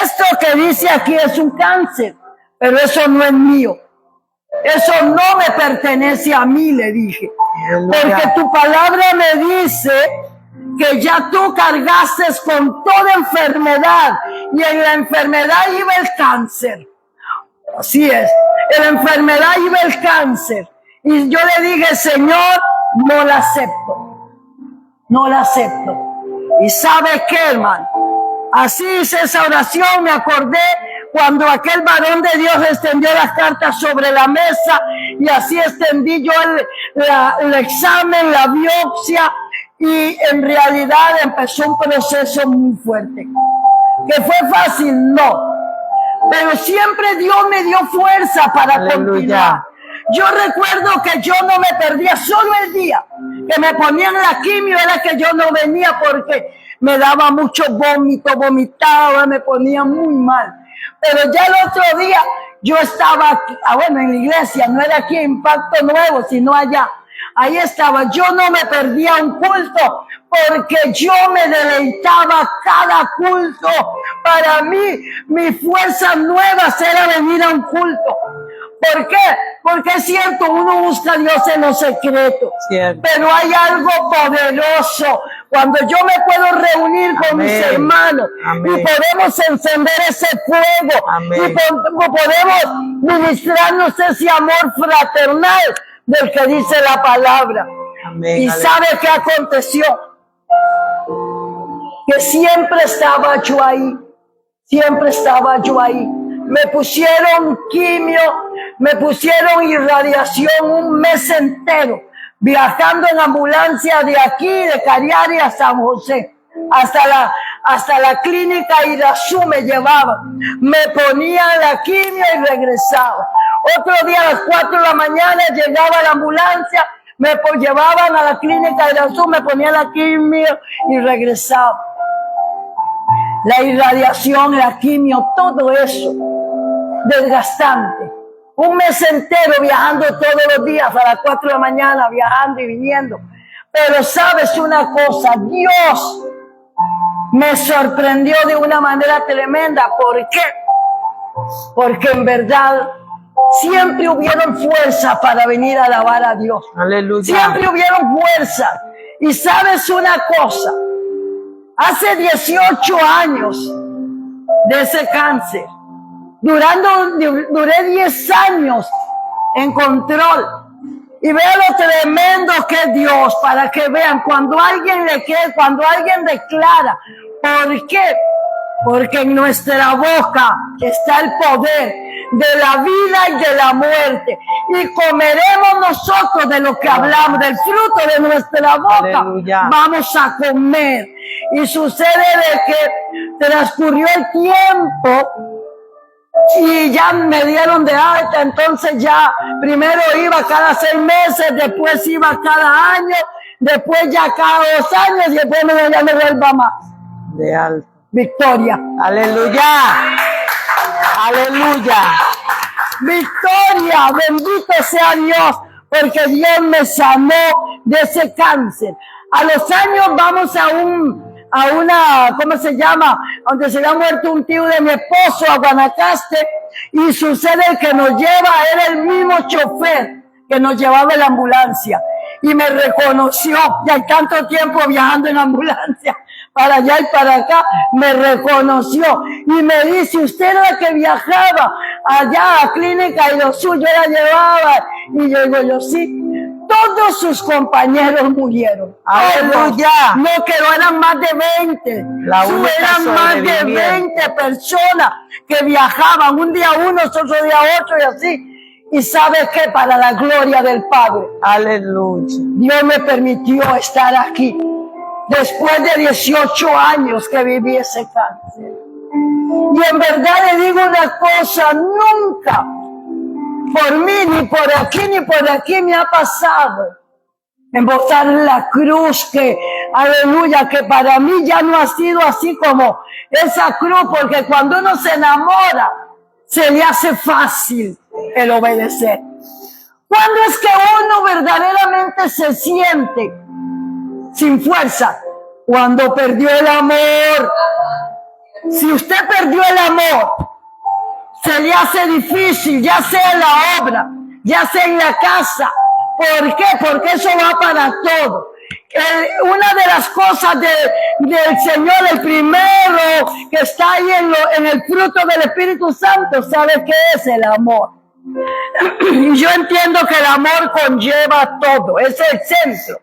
esto que dice aquí es un cáncer, pero eso no es mío. Eso no me pertenece a mí, le dije. Porque tu palabra me dice que ya tú cargaste con toda enfermedad, y en la enfermedad iba el cáncer. Así es, en la enfermedad iba el cáncer. Y yo le dije: Señor, no la acepto. No la acepto. ¿Y sabe qué, hermano? Así hice esa oración, me acordé cuando aquel varón de Dios extendió las cartas sobre la mesa, y así extendí yo el examen, la biopsia, y en realidad empezó un proceso muy fuerte. ¿Que fue fácil? No. Pero siempre Dios me dio fuerza para continuar. Yo recuerdo que yo no me perdía, solo el día que me ponían la quimio era que yo no venía porque me daba mucho vómito, vomitaba, me ponía muy mal. Pero ya el otro día yo estaba aquí, bueno, en la iglesia, no era aquí en Impacto Nuevo, sino allá. Ahí estaba, yo no me perdía un culto porque yo me deleitaba cada culto. Para mí, mis fuerzas nuevas era venir a un culto. ¿Por qué? Porque es cierto, uno busca a Dios en los secretos, pero hay algo poderoso cuando yo me puedo reunir con mis hermanos y podemos encender ese fuego y podemos ministrarnos ese amor fraternal del que dice la palabra. Y ¿sabe qué aconteció? Que siempre estaba yo ahí, siempre estaba yo ahí. Me pusieron quimio, me pusieron irradiación un mes entero, viajando en ambulancia de aquí, de Cariari a San José, hasta la clínica Irazú me llevaban. Me ponían la quimio y regresaba. Otro día a las 4 de la mañana llegaba la ambulancia, me llevaban a la clínica Irazú, me ponían la quimio y regresaba. La irradiación, la quimio, todo eso desgastante. Un mes entero viajando todos los días a las 4 de la mañana, viajando y viniendo. Pero sabes una cosa, Dios me sorprendió de una manera tremenda. ¿Por qué? Porque en verdad siempre hubieron fuerza para venir a alabar a Dios. Aleluya. Siempre hubieron fuerza. Y sabes una cosa, hace 18 años de ese cáncer, duré 10 años en control. Y vean lo tremendo que es Dios, para que vean cuando alguien declara. ¿Por qué? Porque en nuestra boca está el poder de la vida y de la muerte. Y comeremos nosotros de lo que hablamos, del fruto de nuestra boca. Aleluya. Vamos a comer. Y sucede de que transcurrió el tiempo y ya me dieron de alta. Entonces ya primero iba cada 6 meses, después iba cada año. después ya cada 2 años y después ya me vuelva más. De alto. Victoria. Aleluya. Aleluya. Victoria, bendito sea Dios, porque Dios me sanó de ese cáncer. A los años vamos a una, ¿cómo se llama? Donde se había muerto un tío de mi esposo, a Guanacaste, y sucede que nos lleva, era el mismo chofer que nos llevaba en la ambulancia, y me reconoció, ya hay tanto tiempo viajando en ambulancia, para allá y para acá, me reconoció, y me dice, usted era la que viajaba allá a Clínica Aerosur, yo la llevaba, y yo digo, yo sí. Todos sus compañeros murieron. Aleluya. No quedó, eran más de 20. Eran más de 20 personas que viajaban. Un día uno, otro día otro y así. Y ¿sabe qué? Para la gloria del Padre. Aleluya. Dios me permitió estar aquí. Después de 18 años que viví ese cáncer. Y en verdad le digo una cosa, nunca por mí, ni por aquí me ha pasado en botar la cruz, que aleluya, que para mí ya no ha sido así como esa cruz, porque cuando uno se enamora se le hace fácil el obedecer. ¿Cuándo es que uno verdaderamente se siente sin fuerza? Cuando perdió el amor. Si usted perdió el amor, se le hace difícil, ya sea en la obra, ya sea en la casa. ¿Por qué? Porque eso va para todo. Una de las cosas del Señor, el primero que está ahí en el fruto del Espíritu Santo, ¿sabe qué es? El amor. Y yo entiendo que el amor conlleva todo, es el centro.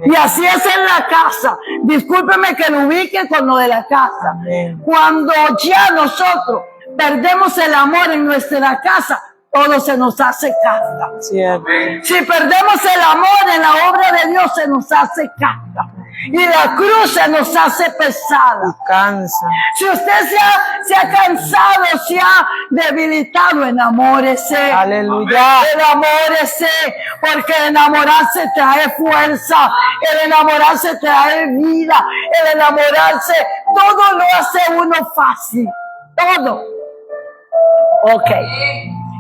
Y así es en la casa. Discúlpeme que lo ubique con lo de la casa. Cuando ya nosotros perdemos el amor en nuestra casa, todo se nos hace carga. Si perdemos el amor en la obra de Dios, se nos hace carga. Y la cruz se nos hace pesada. Cansa. Si usted se ha cansado, se ha debilitado, enamórese. Aleluya. Enamórese, porque el enamorarse trae fuerza, el enamorarse trae vida, el enamorarse, todo lo hace uno fácil, todo. Ok.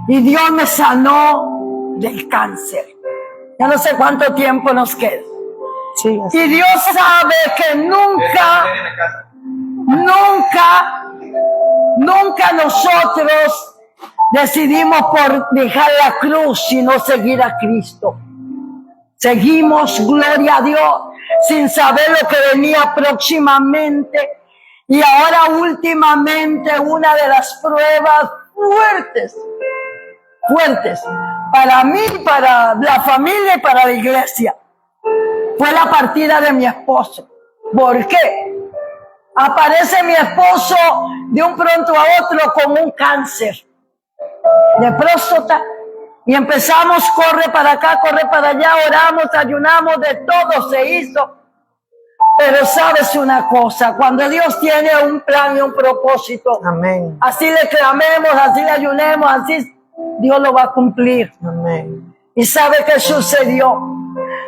Y Dios me sanó del cáncer. Ya no sé cuánto tiempo nos queda. Sí, y Dios sabe que nunca nosotros decidimos por dejar la cruz y no seguir a Cristo. Seguimos, gloria a Dios, sin saber lo que venía próximamente. Y ahora últimamente una de las pruebas fuertes, para mí, para la familia y para la iglesia, fue la partida de mi esposo. ¿Por qué? Aparece mi esposo de un pronto a otro con un cáncer de próstata y empezamos, corre para acá, corre para allá, oramos, ayunamos, de todo se hizo. Pero sabes una cosa, cuando Dios tiene un plan y un propósito, amén, así le clamemos, así le ayunemos, así Dios lo va a cumplir. Amén. ¿Y sabe qué sucedió?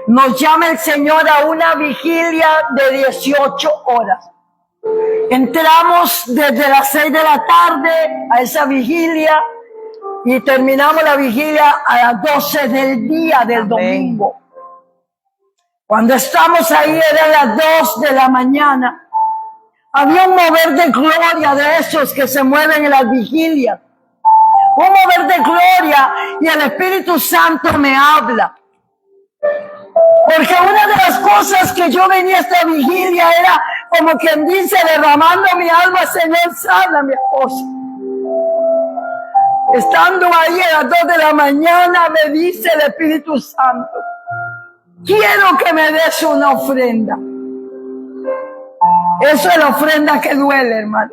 Nos llama el Señor a una vigilia de 18 horas. Entramos desde las 6 de la tarde a esa vigilia y terminamos la vigilia a las 12 del día del domingo. Cuando estamos ahí eran las 2 de la mañana. Había un mover de gloria de esos que se mueven en las vigilias. Un mover de gloria y el Espíritu Santo me habla. Porque una de las cosas que yo venía a esta vigilia era, como quien dice, derramando mi alma, Señor, sana a mi esposo. Estando ahí a las 2 de la mañana, me dice el Espíritu Santo, quiero que me des una ofrenda. Eso es la ofrenda que duele, hermano.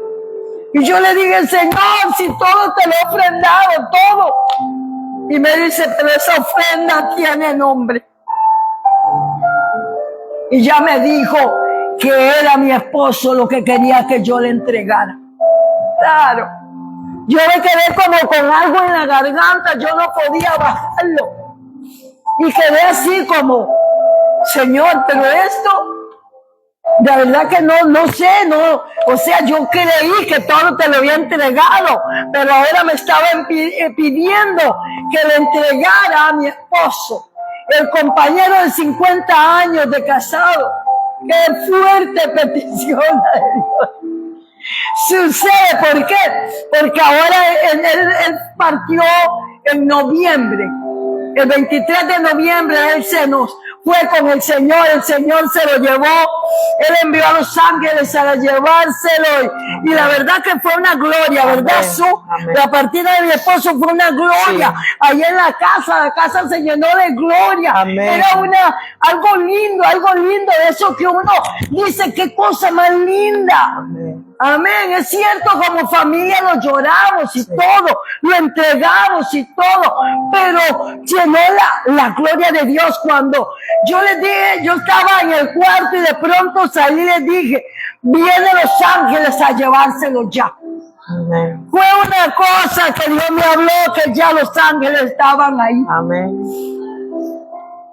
Y yo le dije, Señor, si todo te lo he ofrendado, todo. Y me dice, pero esa ofrenda tiene nombre. Y ya me dijo que era mi esposo lo que quería que yo le entregara. Claro. Yo me quedé como con algo en la garganta, yo no podía bajarlo. Y quedé así como Señor, pero esto, de verdad que no sé, o sea, yo creí que todo te lo había entregado, pero ahora me estaban pidiendo que le entregara a mi esposo, el compañero de 50 años de casado. Qué fuerte petición a Dios. Sucede, ¿por qué? Porque ahora él partió en noviembre. El 23 de noviembre él se nos fue con el Señor se lo llevó, él envió a los ángeles a llevárselo y la verdad que fue una gloria, ¿verdad? La partida de mi esposo fue una gloria, allí en la casa se llenó de gloria. Amén. Era algo lindo de eso que uno dice, qué cosa más linda. Amén. Amén, es cierto, como familia lo lloramos y todo, lo entregamos y todo, pero llenó la gloria de Dios cuando yo les dije, yo estaba en el cuarto y de pronto salí y les dije, vienen los ángeles a llevárselo ya. Amén. Fue una cosa que Dios me habló, que ya los ángeles estaban ahí. Amén.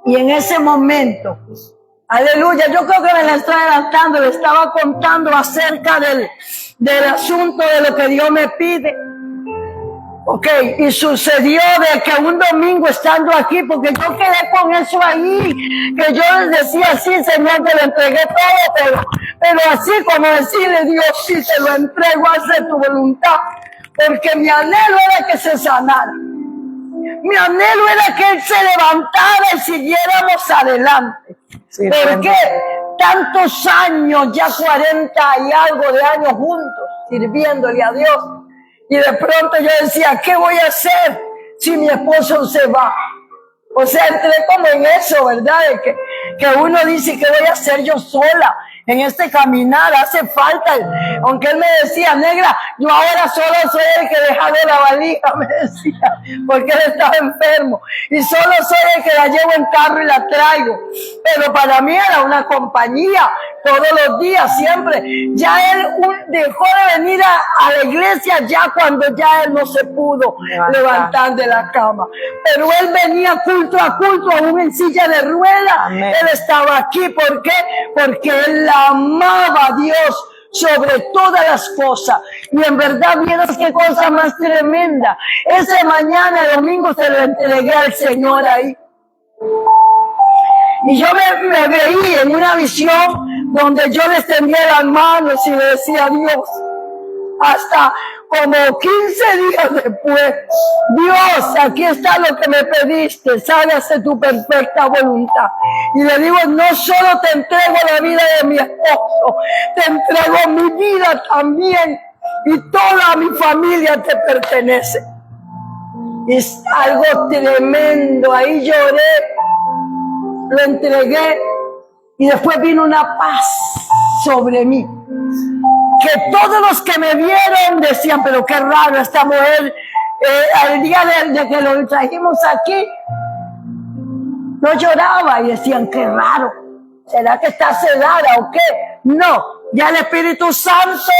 Y en ese momento, aleluya, yo creo que me la estoy adelantando, le estaba contando acerca del asunto de lo que Dios me pide. Ok, y sucedió de que un domingo estando aquí, porque yo quedé con eso ahí, que yo les decía, sí, Señor, te lo entregué todo, pero así como decirle, Dios, sí, te lo entrego, haz tu voluntad, porque mi anhelo era que se sanara. Mi anhelo era que Él se levantara y siguiéramos adelante. Sí, porque tantos años, ya 40 y algo de años juntos, sirviéndole a Dios. Y de pronto yo decía, ¿qué voy a hacer si mi esposo se va? O sea, entré como en eso, ¿verdad? De que uno dice, ¿qué voy a hacer yo sola? En este caminar hace falta, aunque él me decía, negra, yo ahora solo soy el que deja de la valija, me decía, porque él estaba enfermo, y solo soy el que la llevo en carro y la traigo, pero para mí era una compañía, todos los días, siempre. Ya él dejó de venir a la iglesia ya cuando ya él no se pudo levantar de la cama, pero él venía culto a culto, aún en silla de ruedas. Amén. Él estaba aquí, ¿por qué? Porque él amaba a Dios sobre todas las cosas. Y en verdad, vieron qué cosa más tremenda. Esa mañana, el domingo, se lo entregué al Señor ahí. Y yo me veí en una visión donde yo le extendía las manos y le decía a Dios, hasta como 15 días después, Dios, aquí está lo que me pediste, hágase tu perfecta voluntad. Y le digo, no solo te entrego la vida de mi esposo, te entrego mi vida también, y toda mi familia te pertenece. Es algo tremendo, ahí lloré, lo entregué, y después vino una paz sobre mí, que todos los que me vieron decían, pero qué raro esta mujer, al día de que lo trajimos aquí, no lloraba, y decían, qué raro, ¿será que está sedada o qué? No, ya el Espíritu Santo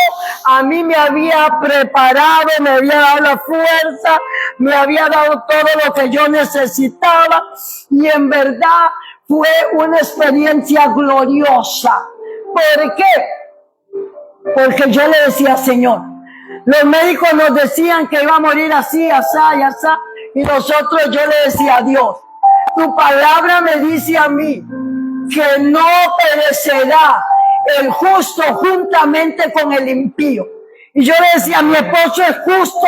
a mí me había preparado, me había dado la fuerza, me había dado todo lo que yo necesitaba, y en verdad fue una experiencia gloriosa. ¿Por qué? Porque yo le decía, Señor, los médicos nos decían que iba a morir así, asá y asá, y nosotros, yo le decía a Dios, tu palabra me dice a mí que no perecerá el justo juntamente con el impío. Y yo le decía, mi esposo es justo.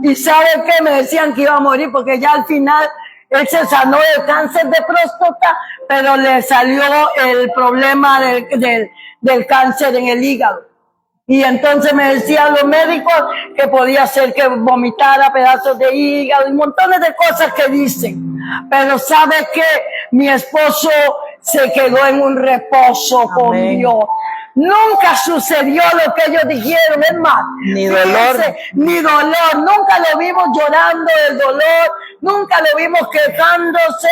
Y ¿sabe qué? Me decían que iba a morir, porque ya al final él se sanó del cáncer de próstata, pero le salió el problema del cáncer en el hígado. Y entonces me decían los médicos que podía ser que vomitara pedazos de hígado y montones de cosas que dicen. Pero ¿sabe qué? Mi esposo se quedó en un reposo con Dios. Nunca sucedió lo que ellos dijeron, es más, ni dolor, nunca lo vimos llorando del dolor, nunca lo vimos quejándose.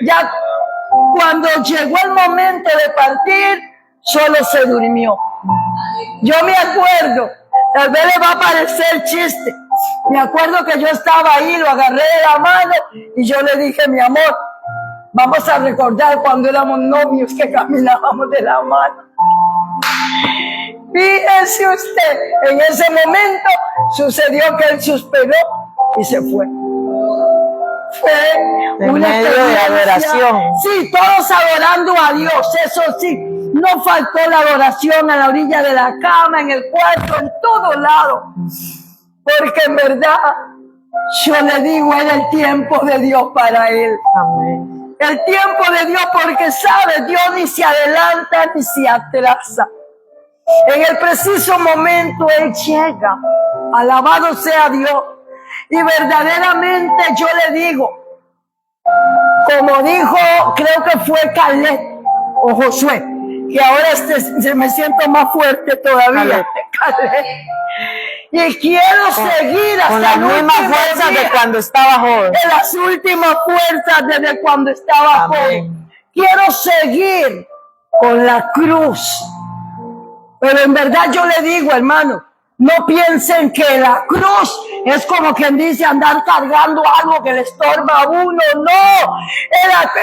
Ya cuando llegó el momento de partir, solo se durmió. Yo me acuerdo, tal vez le va a parecer chiste, me acuerdo que yo estaba ahí, lo agarré de la mano y yo le dije, mi amor, Vamos a recordar cuando éramos novios que caminábamos de la mano. Fíjese usted, en ese momento sucedió que él suspiró y se fue. Fue en una medio de adoración. Sí, todos adorando a Dios, eso sí. No faltó la adoración a la orilla de la cama, en el cuarto, en todo lado. Porque en verdad, yo le digo, era el tiempo de Dios para él. Amén. El tiempo de Dios, porque sabe, Dios ni se adelanta ni se atrasa. En el preciso momento Él llega. Alabado sea Dios. Y verdaderamente yo le digo, como dijo, creo que fue Caleb o Josué, que ahora me siento más fuerte todavía. Caleb. Y quiero seguir hasta con las mismas fuerzas de cuando estaba joven. En las últimas fuerzas desde cuando estaba joven. Quiero seguir con la cruz. Pero en verdad yo le digo, hermano, no piensen que la cruz es como quien dice andar cargando algo que le estorba a uno. No,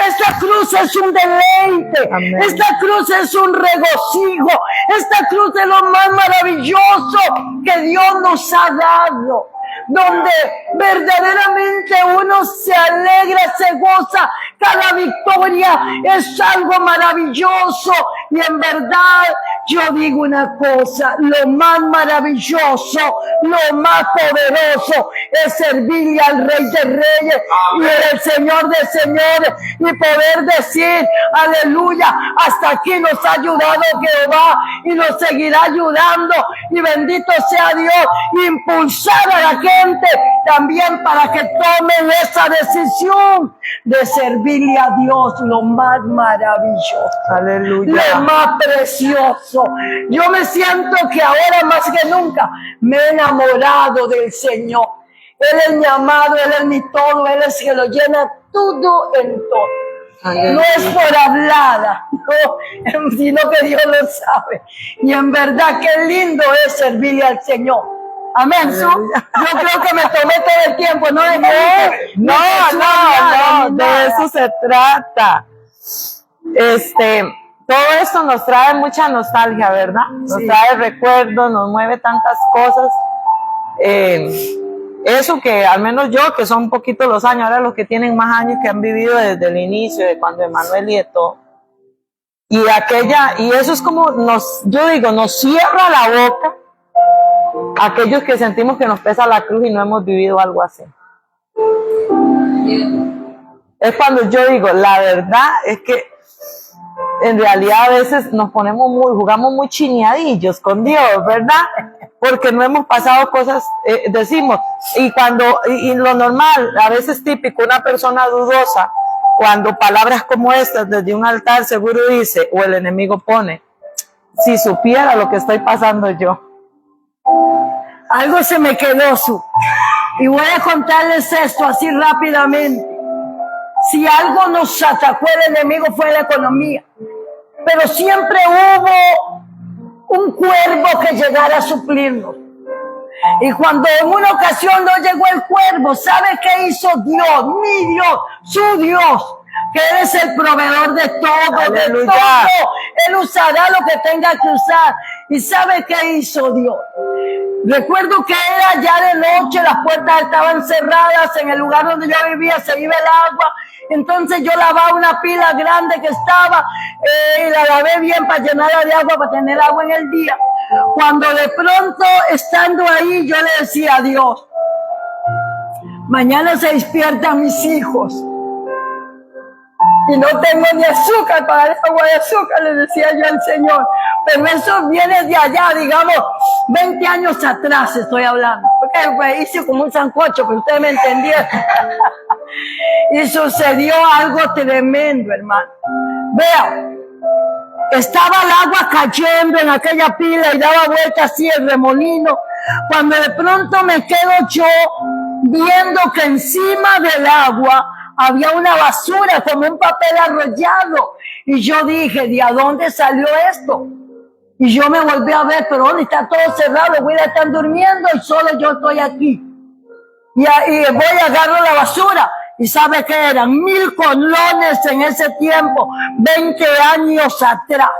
esta cruz es un deleite. Amén. Esta cruz es un regocijo. Esta cruz es lo más maravilloso que Dios nos ha dado. Donde verdaderamente uno se alegra, se goza. Cada victoria es algo maravilloso. Y en verdad yo digo una cosa, lo más maravilloso, lo más poderoso es servirle al Rey de Reyes y el Señor de Señores y poder decir, aleluya, hasta aquí nos ha ayudado Jehová y nos seguirá ayudando, y bendito sea Dios. Impulsar a la gente también para que tomen esa decisión de servirle a Dios, lo más maravilloso, aleluya, lo más precioso. Yo me siento que ahora más que nunca me he enamorado del Señor. Él es mi amado, Él es mi todo, Él es el que lo llena todo en todo. Aleluya. No es por hablada, no, sino que Dios lo sabe. Y en verdad qué lindo es servirle al Señor. Amén. Yo creo que me tomé todo el tiempo, no de eso se trata. Todo esto nos trae mucha nostalgia, ¿verdad? Nos trae recuerdos, nos mueve tantas cosas. Eso que al menos yo, que son un poquito los años, ahora los que tienen más años, que han vivido desde el inicio, de cuando Emanuel y de todo. Y eso es como nos cierra la boca aquellos que sentimos que nos pesa la cruz y no hemos vivido algo así. Es cuando yo digo, la verdad es que en realidad a veces jugamos muy chineadillos con Dios, ¿verdad? Porque no hemos pasado cosas, decimos, y lo normal, a veces típico, una persona dudosa, cuando palabras como estas desde un altar seguro dice, o el enemigo pone, si supiera lo que estoy pasando yo. Algo se me quedó, y voy a contarles esto así rápidamente. Si algo nos atacó el enemigo fue la economía, pero siempre hubo un cuervo que llegara a suplirnos. Y cuando en una ocasión no llegó el cuervo, ¿sabe qué hizo Dios? Mi Dios, su Dios, que Él es el proveedor de todo, aleluya, de todo. Él usará lo que tenga que usar. ¿Y sabe qué hizo Dios? Recuerdo que era ya de noche, las puertas estaban cerradas, en el lugar donde yo vivía se iba el agua, entonces yo lavaba una pila grande que estaba y la lavé bien para llenarla de agua, para tener agua en el día. Cuando de pronto, estando ahí, yo le decía a Dios, mañana se despiertan mis hijos y no tengo ni azúcar para el agua de azúcar, le decía yo al Señor. Pero eso viene de allá, digamos, 20 años atrás estoy hablando. Porque pues, hice como un sancocho, pero ustedes me entendieron. Y sucedió algo tremendo, hermano. Vean, estaba el agua cayendo en aquella pila y daba vuelta así el remolino, cuando de pronto me quedo yo viendo que encima del agua había una basura, como un papel arrollado. Y yo dije, ¿de a dónde salió esto? Y yo me volví a ver, pero ¿dónde está todo cerrado? Voy a estar durmiendo y solo yo estoy aquí. Y voy a agarrar la basura ¿Y sabe qué eran? 1,000 colones en ese tiempo, 20 años atrás.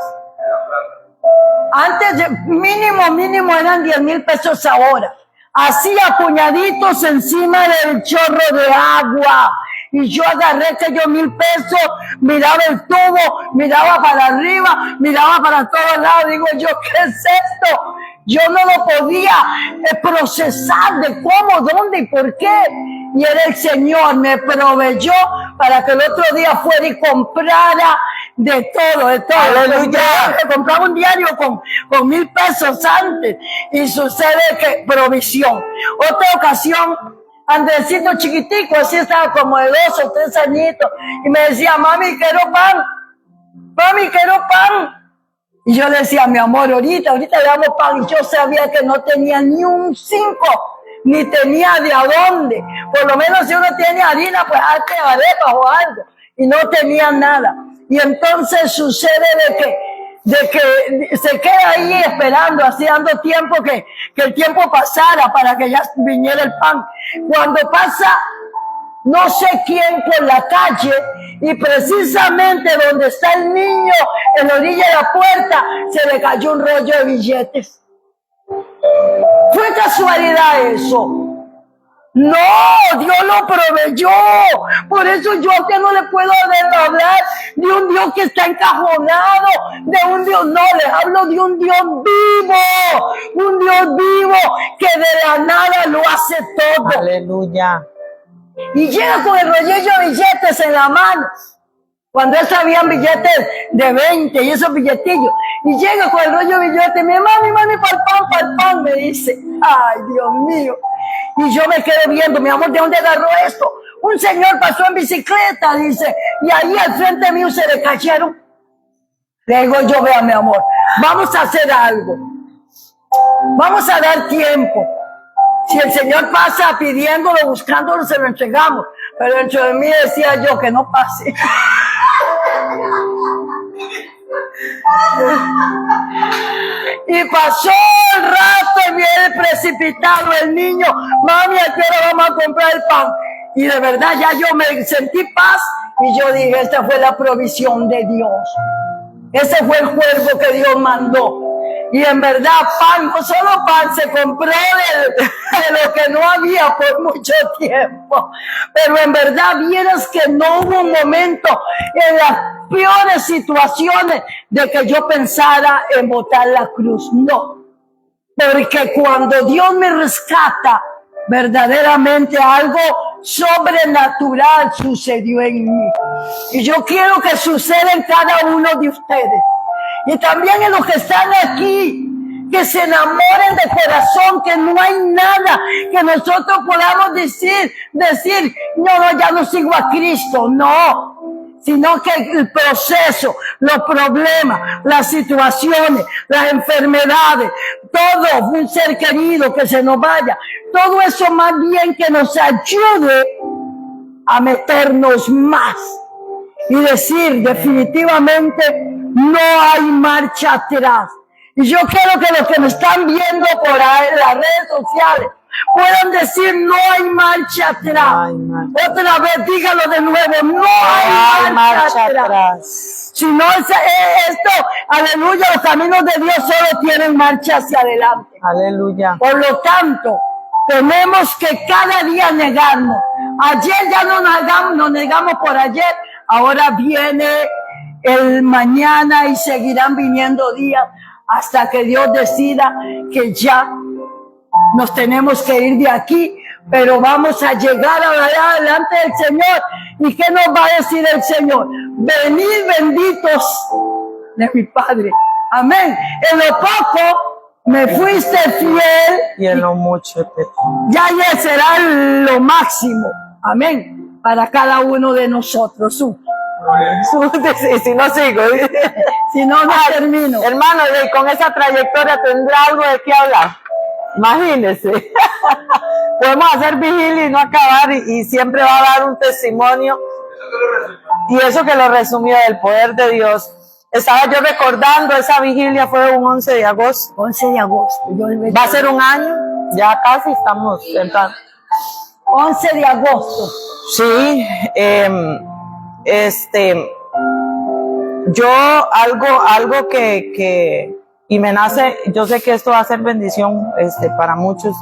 Antes, mínimo eran 10,000 pesos ahora. Hacía puñaditos encima del chorro de agua. Y yo agarré aquellos 1,000 pesos, miraba el tubo, miraba para arriba, miraba para todos lados. Digo yo, ¿qué es esto? Yo no lo podía procesar de cómo, dónde y por qué. Y era el Señor, me proveyó para que el otro día fuera y comprara de todo. Aleluya. Compraba un diario con 1,000 pesos antes. Y sucede que provisión. Otra ocasión, Andresito chiquitico, así estaba como de 2 o 3 añitos. Y me decía, mami, quiero pan. Mami, quiero pan. Y yo le decía, mi amor, ahorita le damos pan. Y yo sabía que no tenía ni un 5, ni tenía de a dónde. Por lo menos si uno tiene harina, pues hazte arepas o algo. Y no tenía nada. Y entonces sucede de que se queda ahí esperando, así dando tiempo que el tiempo pasara para que ya viniera el pan. Cuando pasa no sé quién por la calle y precisamente donde está el niño, en la orilla de la puerta, se le cayó un rollo de billetes. ¿Fue casualidad eso? No, Dios lo proveyó. Por eso yo que no le puedo hablar de un Dios que está encajonado, de un Dios, no, les hablo de un Dios vivo que de la nada lo hace todo. Aleluya. Y llega con el rollillo de billetes en la mano. Cuando eso habían billetes de 20 y esos billetillos. Y llega con el rollo de billetes. Mi mami, para el pan, me dice. Ay, Dios mío. Y yo me quedé viendo, mi amor, ¿de dónde agarró esto? Un señor pasó en bicicleta, dice. Y ahí al frente mío se le cayeron. Le digo yo, vea, mi amor, vamos a hacer algo. Vamos a dar tiempo. Si el Señor pasa pidiéndolo, buscándolo, se lo entregamos. Pero dentro de mí decía yo que no pase. Y pasó el rato y viene precipitado el niño. Mami, ¿a qué hora vamos a comprar el pan? Y de verdad ya yo me sentí paz y yo dije, esta fue la provisión de Dios. Ese fue el cuerpo que Dios mandó. Y en verdad, pan, no solo pan, se compró de lo que no había por mucho tiempo. Pero en verdad, vieras que no hubo un momento en las peores situaciones de que yo pensara en botar la cruz. No. Porque cuando Dios me rescata, verdaderamente algo sobrenatural sucedió en mí. Y yo quiero que suceda en cada uno de ustedes. Y también en los que están aquí, que se enamoren de corazón, que no hay nada que nosotros podamos decir, no, ya no sigo a Cristo, no. Sino que el proceso, los problemas, las situaciones, las enfermedades, todo, un ser querido que se nos vaya, todo eso más bien que nos ayude a meternos más y decir definitivamente no hay marcha atrás. Y yo quiero que los que me están viendo por ahí en las redes sociales puedan decir no hay marcha atrás. Otra vez dígalo de nuevo, no hay marcha atrás. Si no es esto, aleluya, los caminos de Dios solo tienen marcha hacia adelante. Aleluya. Por lo tanto, tenemos que cada día negarnos. Ayer ya nos negamos por ayer, ahora viene el mañana y seguirán viniendo días hasta que Dios decida que ya nos tenemos que ir de aquí, pero vamos a llegar allá delante del Señor. ¿Y qué nos va a decir el Señor? Venid benditos de mi Padre. Amén. En lo poco me fuiste fiel y en lo mucho te... ya será lo máximo. Amén. Para cada uno de nosotros. Si no sigo, si no termino. Hermano, con esa trayectoria tendrá algo de qué hablar. Imagínense. Podemos hacer vigilia y no acabar y siempre va a dar un testimonio. Y eso que lo resumió del poder de Dios. Estaba yo recordando, esa vigilia fue un 11 de agosto. 11 de agosto. Va a ser un año, ya casi estamos entrando. 11 de agosto. Sí, yo algo que y me nace, yo sé que esto va a ser bendición para muchos,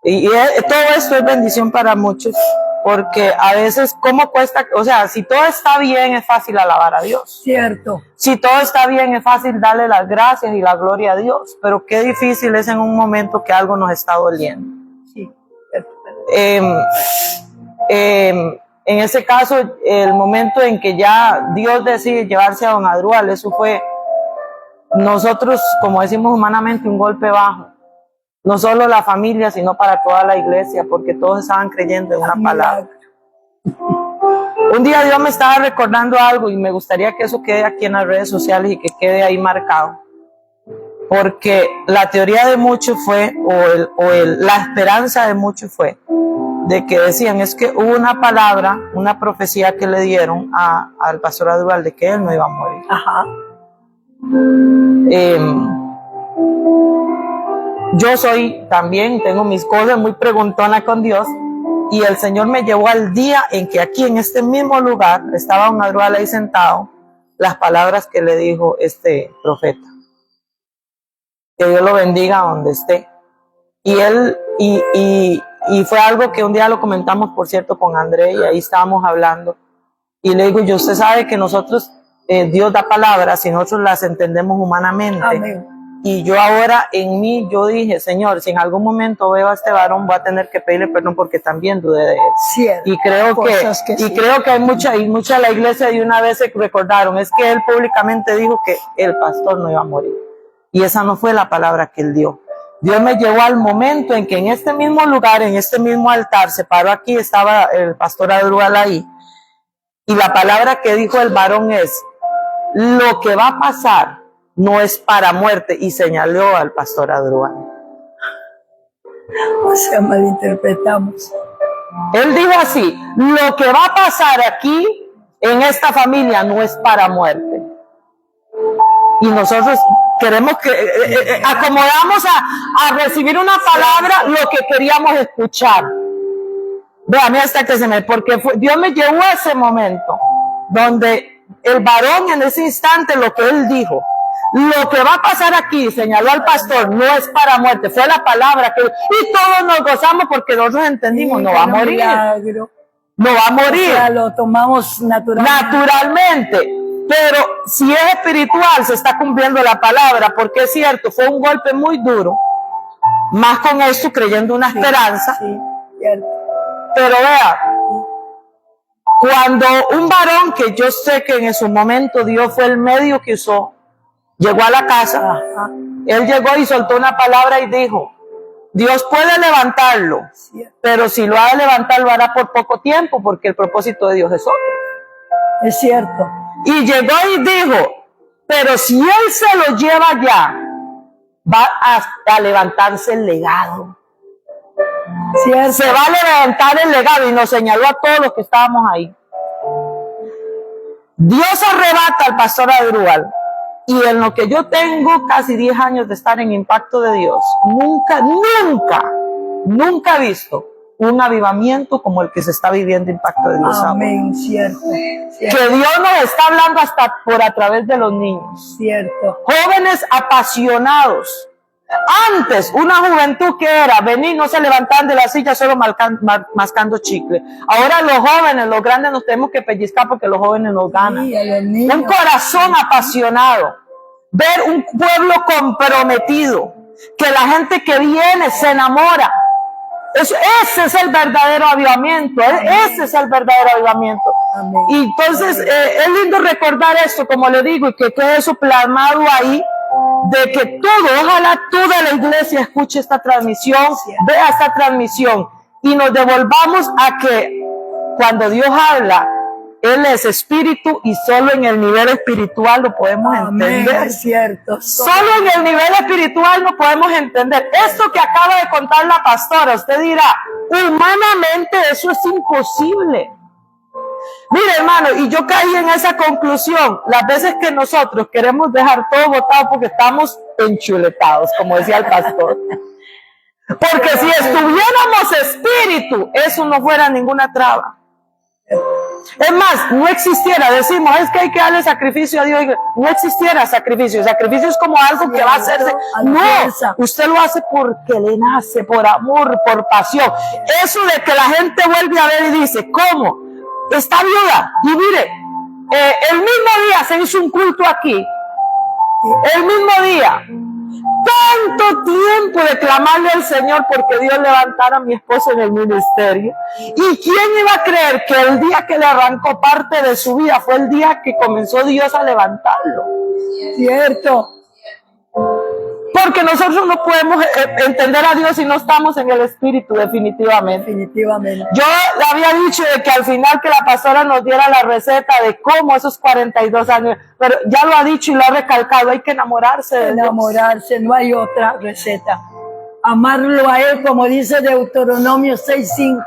y todo esto es bendición para muchos, porque a veces cómo cuesta, o sea, si todo está bien es fácil alabar a Dios. Cierto. Si todo está bien es fácil darle las gracias y la gloria a Dios, pero qué difícil es en un momento que algo nos está doliendo. Sí. En ese caso, el momento en que ya Dios decide llevarse a don Adrual, eso fue, nosotros, como decimos humanamente, un golpe bajo. No solo la familia, sino para toda la iglesia, porque todos estaban creyendo en una palabra. Un día Dios me estaba recordando algo y me gustaría que eso quede aquí en las redes sociales y que quede ahí marcado. Porque la teoría de muchos fue, la esperanza de muchos fue, de que decían, es que hubo una palabra, una profecía que le dieron al pastor Adrual de que él no iba a morir. Ajá. Yo soy también, tengo mis cosas muy preguntona con Dios, y el Señor me llevó al día en que aquí en este mismo lugar estaba don Adrual ahí sentado, las palabras que le dijo este profeta. Que Dios lo bendiga donde esté. Y él, y fue algo que un día lo comentamos, por cierto, con André, y ahí estábamos hablando. Y le digo, usted sabe que nosotros, Dios da palabras y nosotros las entendemos humanamente. Amén. Y yo ahora en mí, yo dije, Señor, si en algún momento veo a este varón, voy a tener que pedirle perdón porque también dudé de él. Cierto. Y creo que hay mucha de la iglesia de una vez se recordaron, es que él públicamente dijo que el pastor no iba a morir. Y esa no fue la palabra que él dio. Dios me llevó al momento en que en este mismo lugar, en este mismo altar, se paró aquí, estaba el pastor Adrual ahí. Y la palabra que dijo el varón es, lo que va a pasar no es para muerte, y señaló al pastor Adrual. O sea, malinterpretamos. Él dijo así, lo que va a pasar aquí en esta familia no es para muerte. Y nosotros queremos que acomodamos a recibir una palabra lo que queríamos escuchar. Vean, hasta que porque Dios me llevó a ese momento donde el varón en ese instante lo que él dijo, lo que va a pasar aquí, señaló al pastor, no es para muerte, fue la palabra que, y todos nos gozamos porque nosotros entendimos, sí, no va a morir. Milagro. No va a morir. O sea, lo tomamos naturalmente. Pero si es espiritual, se está cumpliendo la palabra, porque es cierto, fue un golpe muy duro, más con esto creyendo una esperanza. Sí, cierto. Pero vea, cuando un varón que yo sé que en su momento Dios fue el medio que usó, llegó a la casa, ajá, él llegó y soltó una palabra y dijo, Dios puede levantarlo, pero si lo ha de levantar, lo hará por poco tiempo, porque el propósito de Dios es otro. Es cierto. Y llegó y dijo, pero si él se lo lleva ya, va a levantarse el legado. Cierto. Se va a levantar el legado, y nos señaló a todos los que estábamos ahí. Dios arrebata al pastor Adrual, y en lo que yo tengo casi 10 años de estar en Impacto de Dios, nunca he visto un avivamiento como el que se está viviendo Impacto de Dios. Amén, cierto. Que Dios nos está hablando hasta por a través de los niños. Cierto. Jóvenes apasionados. Antes, una juventud que era venir, no se levantaban de la silla solo mascando chicle. Ahora los jóvenes, los grandes, nos tenemos que pellizcar porque los jóvenes nos ganan. Sí, un corazón apasionado. Ver un pueblo comprometido. Que la gente que viene se enamora. Ese es el verdadero avivamiento. Ese es el verdadero avivamiento. Amén. Y entonces es lindo recordar esto, como le digo, y que quede eso plasmado ahí, de que ojalá toda la iglesia escuche esta transmisión, vea esta transmisión, y nos devolvamos a que cuando Dios habla, Él es espíritu, y solo en el nivel espiritual lo podemos entender. Es cierto. Solo en el nivel espiritual no podemos entender. Esto que acaba de contar la pastora, usted dirá, humanamente eso es imposible. Mire, hermano, y yo caí en esa conclusión las veces que nosotros queremos dejar todo botado porque estamos enchuletados, como decía el pastor. Porque si estuviéramos espíritu, eso no fuera ninguna traba. Es más, no existiera, decimos, es que hay que darle sacrificio a Dios. No existiera sacrificio. Sacrificio es como algo que va a hacerse. No, usted lo hace porque le nace, por amor, por pasión. Eso de que la gente vuelve a ver y dice, ¿cómo? Está viuda. Y mire, el mismo día se hizo un culto aquí. El mismo día. Tanto tiempo de clamarle al Señor porque Dios levantara a mi esposo en el ministerio. ¿Y quién iba a creer que el día que le arrancó parte de su vida fue el día que comenzó Dios a levantarlo? Cierto. Porque nosotros no podemos entender a Dios si no estamos en el Espíritu, definitivamente. Definitivamente. Yo le había dicho de que al final que la pastora nos diera la receta de cómo esos 42 años, pero ya lo ha dicho y lo ha recalcado, hay que enamorarse de Dios. Enamorarse, no hay otra receta. Amarlo a Él, como dice Deuteronomio 6:5.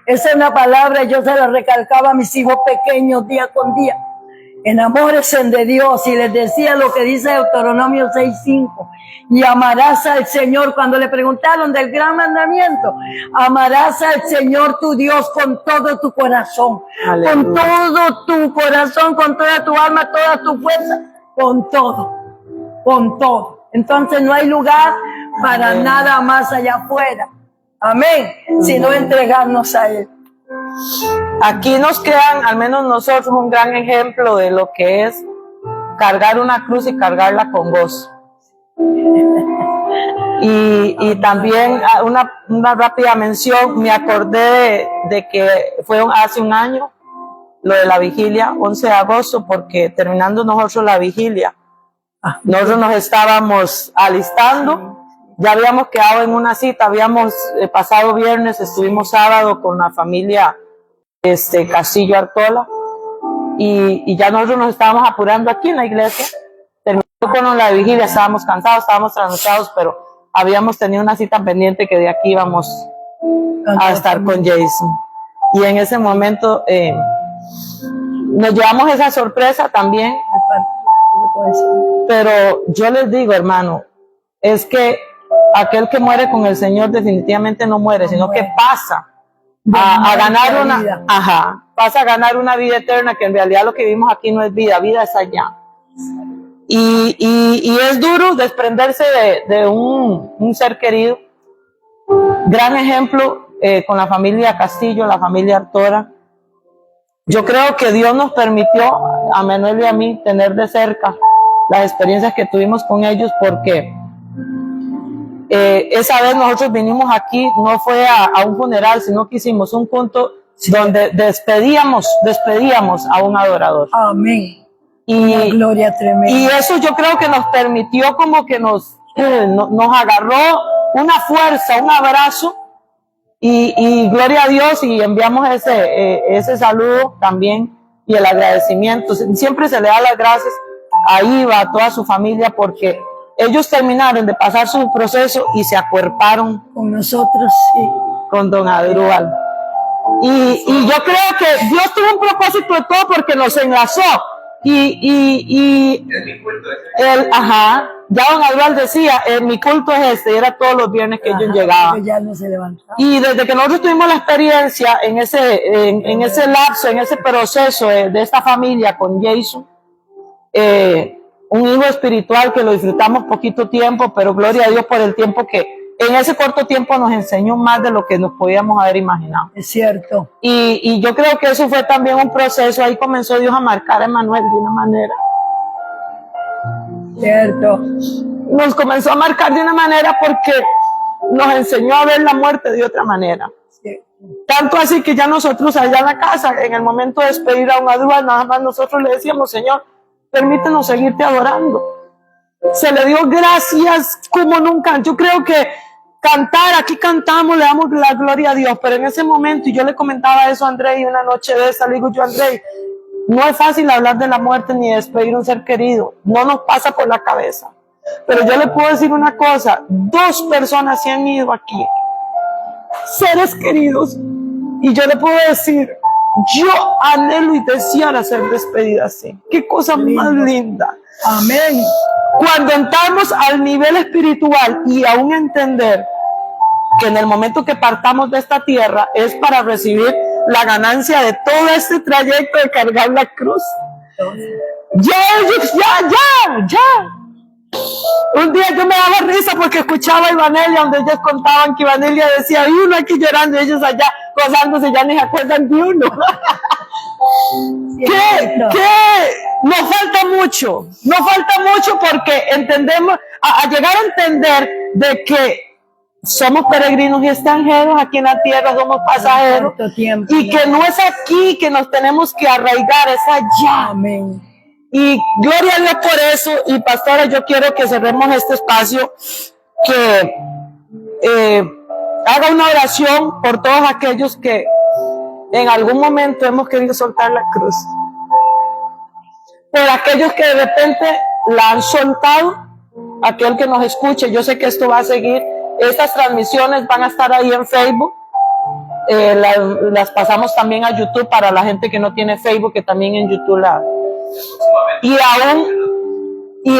Esa es una palabra, yo se la recalcaba a mis hijos pequeños día con día. Enamórense de Dios, y les decía lo que dice Deuteronomio 6:5. Y amarás al Señor. Cuando le preguntaron del gran mandamiento, amarás al Señor tu Dios con todo tu corazón. Aleluya. Con todo tu corazón, con toda tu alma, toda tu fuerza, con todo. Con todo. Entonces no hay lugar para Amén. Nada más allá afuera. Amén. Sino entregarnos a Él. Aquí nos quedan, al menos nosotros, un gran ejemplo de lo que es cargar una cruz y cargarla con gozo. Y también una rápida mención, me acordé de que fue hace un año lo de la vigilia, 11 de agosto, porque terminando nosotros la vigilia, nosotros nos estábamos alistando. Ya habíamos quedado en una cita, habíamos pasado viernes, estuvimos sábado con la familia Castillo Artola, y ya nosotros nos estábamos apurando aquí en la iglesia. Terminando con la vigilia, estábamos cansados, estábamos trasnochados, pero habíamos tenido una cita pendiente que de aquí íbamos a estar con Jason. Y en ese momento nos llevamos esa sorpresa también. Pero yo les digo, hermano, es que aquel que muere con el Señor definitivamente no muere, sino que pasa a ganar pasa a ganar una vida eterna, que en realidad lo que vivimos aquí no es vida, vida es allá. Y es duro desprenderse de un ser querido. Gran ejemplo con la familia Castillo, la familia Artora. Yo creo que Dios nos permitió, a Manuel y a mí, tener de cerca las experiencias que tuvimos con ellos, porque esa vez nosotros vinimos aquí, no fue a un funeral, sino que hicimos un culto donde despedíamos a un adorador. Amén. Una gloria tremenda. Y eso yo creo que nos permitió, como que nos agarró una fuerza, un abrazo, y gloria a Dios, y enviamos ese saludo también y el agradecimiento. Siempre se le da las gracias a Iva, a toda su familia, porque ellos terminaron de pasar su proceso y se acuerparon con nosotros, sí, con don Adrúbal. Y yo creo que Dios tuvo un propósito de todo, porque nos enlazó. Ya don Adrúbal decía, mi culto es y era todos los viernes que ellos llegaban. Ya no se levantaban. Y desde que nosotros tuvimos la experiencia en ese lapso, en ese proceso de esta familia con Jason, un hijo espiritual que lo disfrutamos poquito tiempo, pero gloria a Dios por el tiempo que en ese corto tiempo nos enseñó más de lo que nos podíamos haber imaginado. Es cierto. Y yo creo que eso fue también un proceso. Ahí comenzó Dios a marcar a Emanuel de una manera. Cierto. Nos comenzó a marcar de una manera porque nos enseñó a ver la muerte de otra manera. Sí. Tanto así que ya nosotros allá en la casa, en el momento de despedir a un Adrúbal, nada más nosotros le decíamos: Señor, permítenos seguirte adorando. Se le dio gracias como nunca. Yo creo que cantar, aquí cantamos, le damos la gloria a Dios, pero en ese momento, y yo le comentaba eso a André, y una noche de esa le digo yo: André, no es fácil hablar de la muerte ni de despedir a un ser querido, no nos pasa por la cabeza, pero yo le puedo decir una cosa: 2 personas se han ido aquí, seres queridos, y yo le puedo decir, yo anhelo y deseara ser despedida así. Qué cosa más linda. Amén. Cuando entramos al nivel espiritual y aún entender que en el momento que partamos de esta tierra es para recibir la ganancia de todo este trayecto de cargar la cruz. Ya. Un día yo me daba risa porque escuchaba a Ivanelia, donde ellos contaban que Ivanelia decía, y uno aquí llorando, y ellos allá gozándose, ya ni se acuerdan de uno. Nos falta mucho porque entendemos, a llegar a entender de que somos peregrinos y extranjeros aquí en la tierra, somos pasajeros, y que no es aquí que nos tenemos que arraigar, es allá. Amén. Y gloria a Dios por eso. Y pastora, yo quiero que cerremos este espacio, que haga una oración por todos aquellos que en algún momento hemos querido soltar la cruz, por aquellos que de repente la han soltado, aquel que nos escuche. Yo sé que esto va a seguir, estas transmisiones van a estar ahí en Facebook, las pasamos también a YouTube para la gente que no tiene Facebook, que también en YouTube y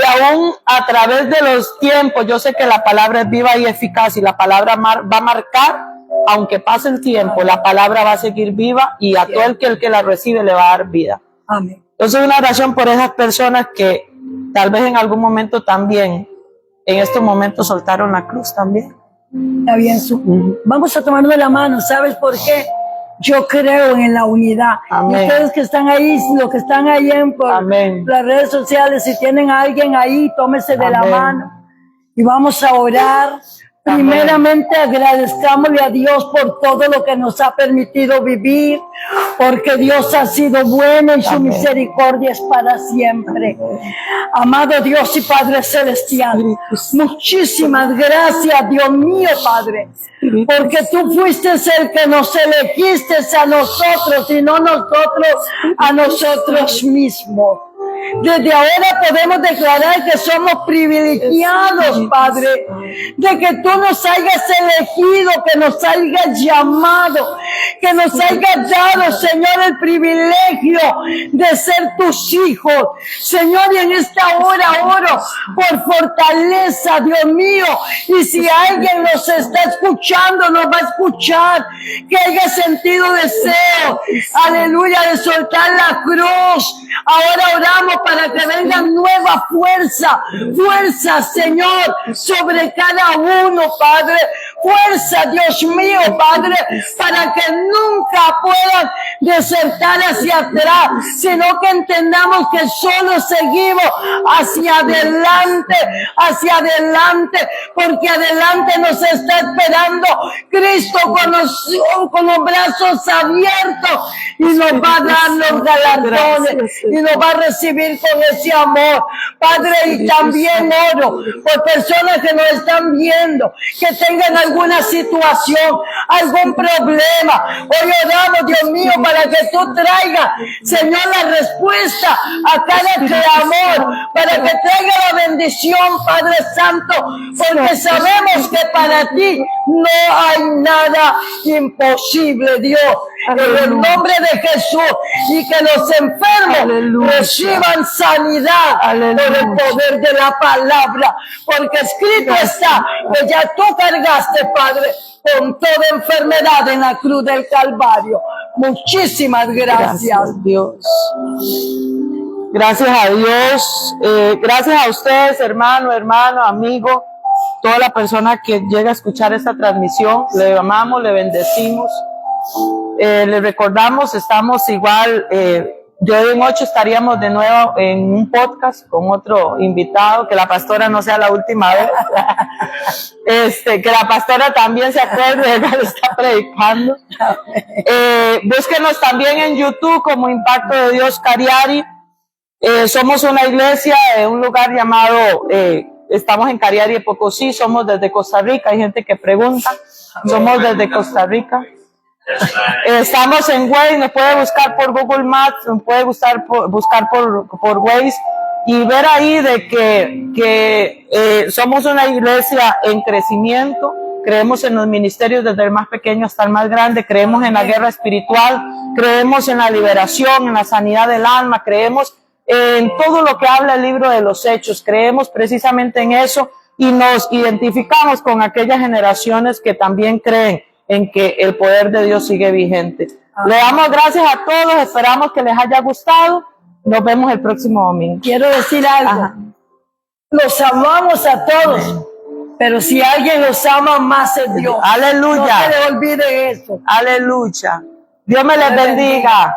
aún a través de los tiempos, yo sé que la palabra es viva y eficaz, y la palabra va a marcar, aunque pase el tiempo, la palabra va a seguir viva, y a todo el que la recibe le va a dar vida. Amén. Entonces, una oración por esas personas que tal vez en algún momento también, en estos momentos, soltaron la cruz también. Está bien, vamos a tomarnos de la mano. ¿Sabes por qué? Yo creo en la unidad. Amén. Ustedes que están ahí, los que están ahí por Amén. las redes sociales, si tienen a alguien ahí, tómese de la mano y vamos a orar. Amén. Primeramente agradezcámosle a Dios por todo lo que nos ha permitido vivir, porque Dios ha sido bueno y su Amén. misericordia es para siempre. Amado Dios y Padre Celestial, muchísimas gracias, Dios mío, Padre, porque tú fuiste el que nos elegiste a nosotros y no nosotros a nosotros mismos. Desde ahora podemos declarar que somos privilegiados, Padre, de que tú nos hayas elegido, que nos hayas llamado, que nos hayas dado, Señor, el privilegio de ser tus hijos. Señor, y en esta hora oro por fortaleza, Dios mío, y si alguien nos está escuchando, nos va a escuchar, que haya sentido deseo, aleluya, de soltar la cruz. Ahora oramos para que venga nueva fuerza, Señor, sobre cada uno, Padre. Fuerza, Dios mío, Padre, para que nunca puedan desertar hacia atrás, sino que entendamos que solo seguimos hacia adelante, porque adelante nos está esperando Cristo con los brazos abiertos, y nos va a dar los galardones y nos va a recibir con ese amor, Padre. Y también oro por personas que nos están viendo, que tengan alguna situación, algún problema. Hoy oramos, Dios mío, para que tú traigas, Señor, la respuesta a cada clamor, para que traiga la bendición, Padre Santo, porque sabemos que para ti no hay nada imposible, Dios. En el nombre de Jesús, y que los enfermos reciban sanidad por el poder de la palabra, porque escrito está que ya tú cargaste, Padre, con toda enfermedad en la cruz del Calvario. Muchísimas gracias, Dios. Gracias a Dios. Gracias a ustedes, hermano, amigo, toda la persona que llega a escuchar esta transmisión. Le amamos, le bendecimos. Les recordamos, estamos igual, yo en 8 estaríamos de nuevo en un podcast con otro invitado, que la pastora no sea la última vez, que la pastora también se acuerde de que está predicando. Búsquenos también en YouTube como Impacto de Dios Cariari. Somos una iglesia en un lugar llamado, estamos en Cariari de Pocosí, somos desde Costa Rica, hay gente que pregunta, somos desde Costa Rica. Estamos en Waze, nos puede buscar por Google Maps, nos puede buscar por Waze y ver ahí de que somos una iglesia en crecimiento. Creemos en los ministerios desde el más pequeño hasta el más grande, creemos en la guerra espiritual, creemos en la liberación, en la sanidad del alma, creemos en todo lo que habla el libro de los Hechos, creemos precisamente en eso, y nos identificamos con aquellas generaciones que también creen en que el poder de Dios sigue vigente. Le damos gracias a todos, esperamos que les haya gustado. Nos vemos el próximo domingo. Quiero decir algo. Ajá. Los amamos a todos, pero si alguien los ama más es Dios. Aleluya. No se le olvide eso. Aleluya. Dios me les bendiga.